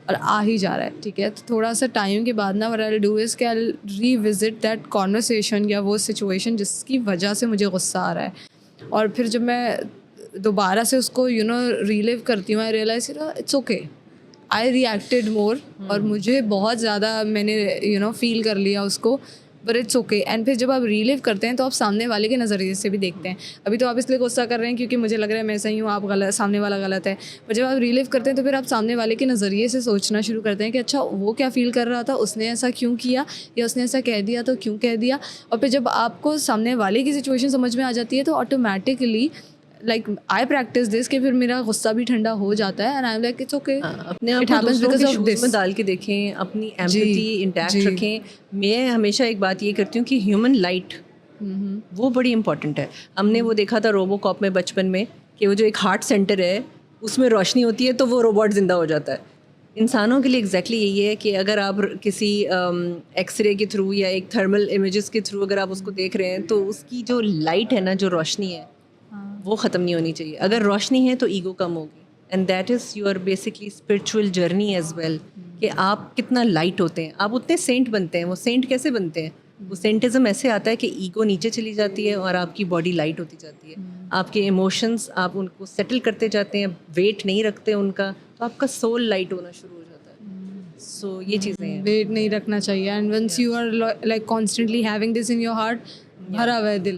اور آ ہی جا رہا ہے, ٹھیک ہے, تو تھوڑا سا ٹائم کے بعد نا what I'll do is کہ I'll revisit that conversation یا وہ سچویشن جس کی وجہ سے مجھے غصہ آ رہا ہے, اور پھر جب میں دوبارہ سے اس کو ریلیو کرتی ہوں, I realize it's okay, I reacted more, اور مجھے بہت زیادہ میں نے فیل کر لیا اس کو, بٹ اٹس اوکے. اینڈ پھر جب آپ ریلیو کرتے ہیں تو آپ سامنے والے کے نظریے سے بھی دیکھتے ہیں. ابھی تو آپ اس لیے غصہ کر رہے ہیں کیونکہ مجھے لگ رہا ہے میں صحیح ہوں, آپ غلط, سامنے والا غلط ہے. بٹ جب آپ ریلیو کرتے ہیں تو پھر آپ سامنے والے کے نظریے سے سوچنا شروع کرتے ہیں کہ اچھا وہ کیا فیل کر رہا تھا, اس نے ایسا کیوں کیا, یا اس نے ایسا کہہ دیا تو کیوں کہہ دیا. اور پھر جب آپ کو سامنے والے کی سچویشن سمجھ میں آ جاتی ہے تو automatically like I practise this کہ پھر میرا غصہ بھی ٹھنڈا ہو جاتا ہے. And I am like it's okay, اپنے آپ کو دوسروں کے شوز میں ڈال کے دیکھیں, اپنی ایمپیتھی انٹیکٹ رکھیں. میں ہمیشہ ایک بات یہ کرتی ہوں کہ ہیومن لائٹ وہ بڑی امپورٹنٹ ہے. ہم نے وہ دیکھا تھا روبو کاپ میں بچپن میں کہ وہ جو ایک ہارٹ سینٹر ہے اس میں روشنی ہوتی ہے تو وہ روبوٹ زندہ ہو جاتا ہے. انسانوں کے لیے ایگزیکٹلی یہی ہے کہ اگر آپ کسی ایکس رے کے تھرو یا ایک تھرمل امیجز کے تھرو اگر آپ اس کو دیکھ رہے ہیں تو اس کی جو لائٹ ہے نا, جو روشنی ہے, وہ ختم نہیں ہونی چاہیے. اگر روشنی ہے تو ایگو کم ہوگی, and that is your basically spiritual journey as well, کہ آپ کتنا لائٹ ہوتے ہیں, آپ اتنے سینٹ بنتے ہیں. وہ سینٹ کیسے بنتے ہیں؟ وہ سینٹزم ایسے آتا ہے کہ ایگو نیچے چلی جاتی ہے اور آپ کی باڈی لائٹ ہوتی جاتی ہے. آپ کے ایموشنس آپ ان کو سیٹل کرتے جاتے ہیں, ویٹ نہیں رکھتے ان کا, تو آپ کا سول لائٹ ہونا شروع ہو جاتا ہے. سو یہ چیزیں ہیں, ویٹ نہیں رکھنا چاہیے. And once you are like constantly having this in your heart, بھرا ہوا ہے دل,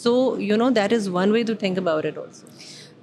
So, you know, that is one way to think about it also.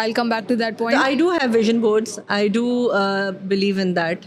I'll come back to that point. I do have vision boards. I do believe in that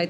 I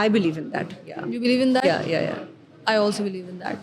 I believe in that. Yeah. You believe in that? Yeah. I also believe in that.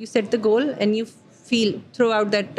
you set the goal and you feel throughout that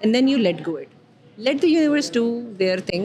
and then you let go it. Let the universe do their thing.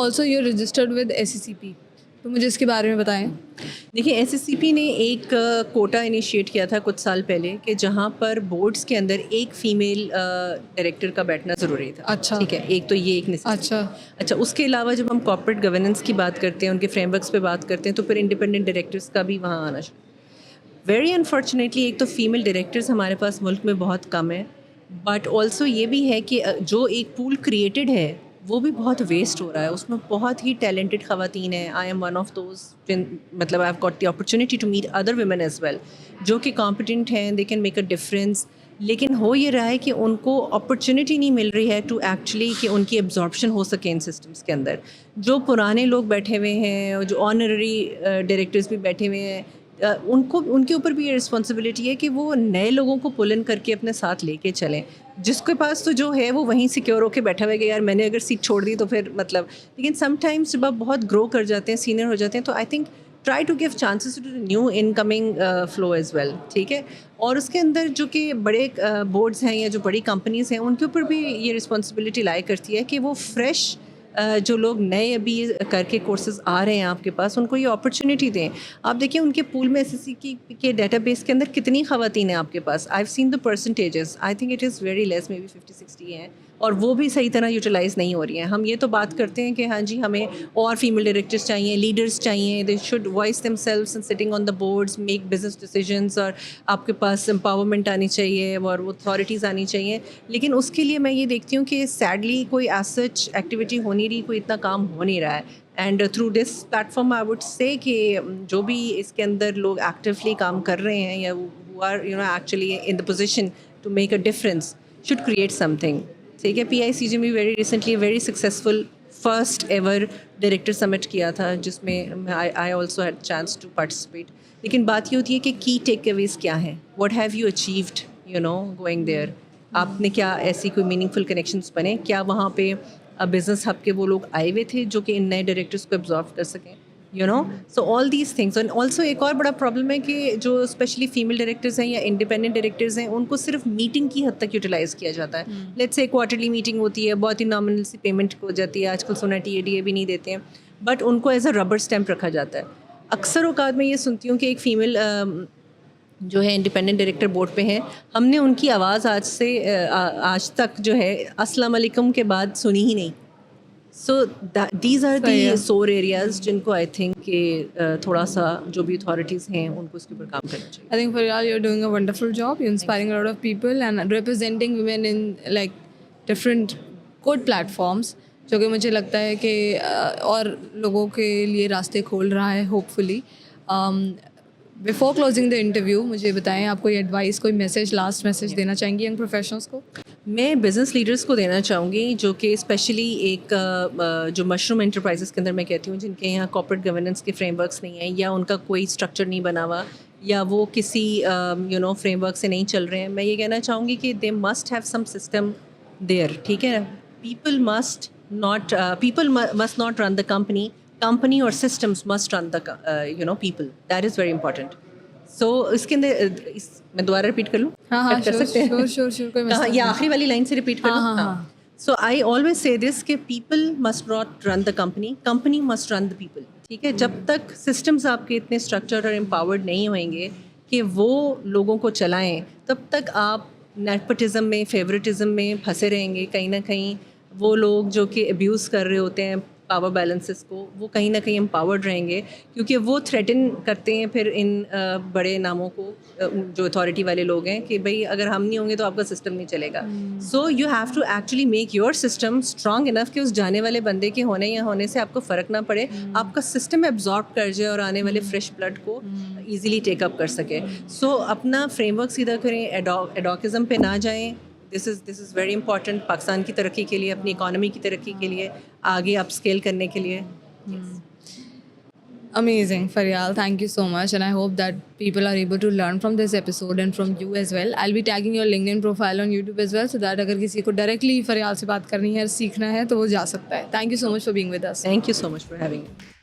also you're registered with SCCP. تو مجھے اس کے بارے میں بتائیں. دیکھیے SSCP نے ایک quota initiate کیا تھا کچھ سال پہلے کہ جہاں پر بورڈس کے اندر ایک فیمیل ڈائریکٹر کا بیٹھنا ضروری تھا. اچھا ٹھیک ہے, ایک تو یہ ایک اچھا. اس کے علاوہ جب ہم کارپوریٹ گورننس کی بات کرتے ہیں, ان کے فریم ورکس پہ بات کرتے ہیں, تو پھر انڈیپینڈنٹ ڈائریکٹرس کا بھی وہاں آنا چاہیے. ویری انفارچونیٹلی ایک تو فیمیل ڈائریکٹرز ہمارے پاس ملک میں بہت کم ہے, بٹ آلسو یہ بھی ہے کہ جو ایک پول کریٹڈ ہے وہ بھی بہت ویسٹ ہو رہا ہے. اس میں بہت ہی ٹیلنٹڈ خواتین ہیں. I am one of those, مطلب I have got the opportunity to meet other women as well جو کہ کمپیٹنٹ ہیں, they can make a difference. لیکن ہو یہ رہا ہے کہ ان کو اپرچونیٹی نہیں مل رہی ہے ٹو ایکچولی کہ ان کی ایبزارپشن ہو سکے ان سسٹمس کے اندر. جو پرانے لوگ بیٹھے ہوئے ہیں, جو آنرری ڈائریکٹرز بھی بیٹھے ہوئے ہیں, ان کے اوپر بھی یہ رسپانسبلٹی ہے کہ وہ نئے لوگوں کو پل ان کر کے اپنے ساتھ لے کے چلیں. جس کے پاس تو جو ہے وہ وہیں سیکیور ہو کے بیٹھا ہوا ہے کہ یار میں نے اگر سیٹ چھوڑ دی تو پھر مطلب. لیکن سم ٹائمس جب آپ بہت گرو کر جاتے ہیں, سینئر ہو جاتے ہیں, تو I think try to give chances to new incoming flow as well. ٹھیک ہے, اور اس کے اندر جو کہ بڑے بورڈز ہیں یا جو بڑی کمپنیز ہیں ان کے اوپر بھی یہ رسپانسبلٹی لائی کرتی ہے کہ وہ فریش جو لوگ نئے ابھی کر کے کورسز آ رہے ہیں آپ کے پاس, ان کو یہ اپرچونیٹی دیں. آپ دیکھیں ان کے پول میں SSCP کے ڈیٹا بیس کے اندر کتنی خواتین ہیں آپ کے پاس. I have seen the percentages, I think it is very less, maybe 50-60 ہیں, اور وہ بھی صحیح طرح یوٹیلائز نہیں ہو رہی ہیں. ہم یہ تو بات کرتے ہیں کہ ہاں جی ہمیں اور فیمیل ڈائریکٹرس چاہیے, لیڈرس چاہیے, they should voice themselves and sitting on the boards, make business decisions, اور آپ کے پاس امپاورمنٹ آنی چاہیے اور وہ اتھارٹیز آنی چاہیے. لیکن اس کے لیے میں یہ دیکھتی ہوں کہ سیڈلی کوئی ایز سچ ایکٹیویٹی ہو نہیں رہی, کوئی اتنا کام ہو نہیں رہا ہے. And through this plate form I would say کہ جو بھی اس کے اندر لوگ ایکٹیولی کام کر رہے ہیں یا who are actually in the position to make a difference should create something. ٹھیک ہے, PICG میں very recently very successful first ever director summit کیا تھا جس میں I also had chance to participate. لیکن بات یہ ہوتی ہے کہ کی ٹیک اویز کیا ہیں, what have you achieved going there. آپ نے کیا ایسی کوئی میننگ فل کنیکشنس بنے, کیا وہاں پہ بزنس ہب کے وہ لوگ آئے ہوئے تھے جو کہ ان نئے ڈائریکٹرس کو ایبزارو کر سکیں. So all these things. And also ایک اور بڑا پرابلم ہے کہ جو اسپیشلی فیمیل ڈائریکٹرز ہیں یا انڈیپینڈنٹ ڈائریکٹرز ہیں ان کو صرف میٹنگ کی حد تک یوٹیلائز کیا جاتا ہے. لیٹس سے کوارٹرلی میٹنگ ہوتی ہے, بہت ہی نامنل سی پیمنٹ ہو جاتی ہے, آج کل سونا TADA بھی نہیں دیتے ہیں, بٹ ان کو ایز اے ربر اسٹیمپ رکھا جاتا ہے. اکثر اوقات میں یہ سنتی ہوں کہ ایک فیمیل جو ہے انڈیپینڈنٹ ڈائریکٹر بورڈ پہ ہیں, ہم نے ان کی آواز آج تک جو ہے السلام علیکم کے بعد سنی ہی نہیں. سو دیز آر دی سور ایریاز جن کو آئی تھنک کہ تھوڑا سا جو بھی اتھارٹیز ہیں ان کو اس کے اوپر کام کرنا چاہیے. I think Faryal, you're doing a wonderful job. You're inspiring a lot of people and representing women in like different good platforms, جو کہ مجھے لگتا ہے کہ اور لوگوں کے لیے راستے کھول رہا ہے hope fully. Before closing the interview مجھے بتائیں, آپ کوئی ایڈوائس, کوئی میسیج, لاسٹ میسیج دینا چاہیں گی ینگ پروفیشنلس کو؟ میں بزنس لیڈرس کو دینا چاہوں گی جو کہ اسپیشلی ایک جو مشروم انٹرپرائزز کے اندر میں کہتی ہوں جن کے یہاں کارپوریٹ گورننس کے فریم ورکس نہیں ہیں یا ان کا کوئی اسٹرکچر نہیں بنا ہوا یا وہ کسی فریم ورک سے نہیں چل رہے ہیں. میں یہ کہنا چاہوں گی کہ they must have some system there. ٹھیک ہے, people must not run the company or systems must run the people. That is very important. So اس کے اندر میں دوبارہ ریپیٹ کر لوں, کر سکتے ہیں یا آخری والی لائن سے ریپیٹ کر لوں. سو آئی آلویز سے دس کہ people must not run the company must run the people. ٹھیک ہے, جب تک سسٹمز آپ کے اتنے اسٹرکچرڈ اور امپاورڈ نہیں ہوئیں گے کہ وہ لوگوں کو چلائیں, تب تک آپ نیپوٹزم میں, فیوریٹزم میں پھنسے رہیں گے. کہیں نہ کہیں وہ لوگ جو کہ ابیوز کر رہے ہوتے ہیں پاور بیلنسز کو, وہ کہیں نہ کہیں امپاورڈ رہیں گے کیونکہ وہ تھریٹن کرتے ہیں پھر ان بڑے ناموں کو جو اتھارٹی والے لوگ ہیں کہ بھائی اگر ہم نہیں ہوں گے تو آپ کا سسٹم نہیں چلے گا. So you have to actually make your system strong enough کہ اس جانے والے بندے کے ہونے یا ہونے سے آپ کو فرق نہ پڑے, آپ کا سسٹم ایبزارب کر جائے اور آنے والے فریش بلڈ کو ایزیلی ٹیک اپ کر سکے. سو اپنا فریم ورک سیدھا کریں, ایڈاکزم پہ نہ جائیں. دس از ویری امپورٹنٹ پاکستان کی ترقی کے لیے, اپنی اکانومی کی ترقی کے لیے, آگے اپ اسکیل کرنے کے لیے. Amazing, Faryal. Thank you so much, and I hope that people are able to learn from this episode and from you as well. I'll be tagging your LinkedIn profile on YouTube as well, so that اگر کسی کو directly Faryal سے بات کرنی ہے, سیکھنا ہے تو وہ جا سکتا ہے. Thank you so much for being with us. Thank you so much for having me.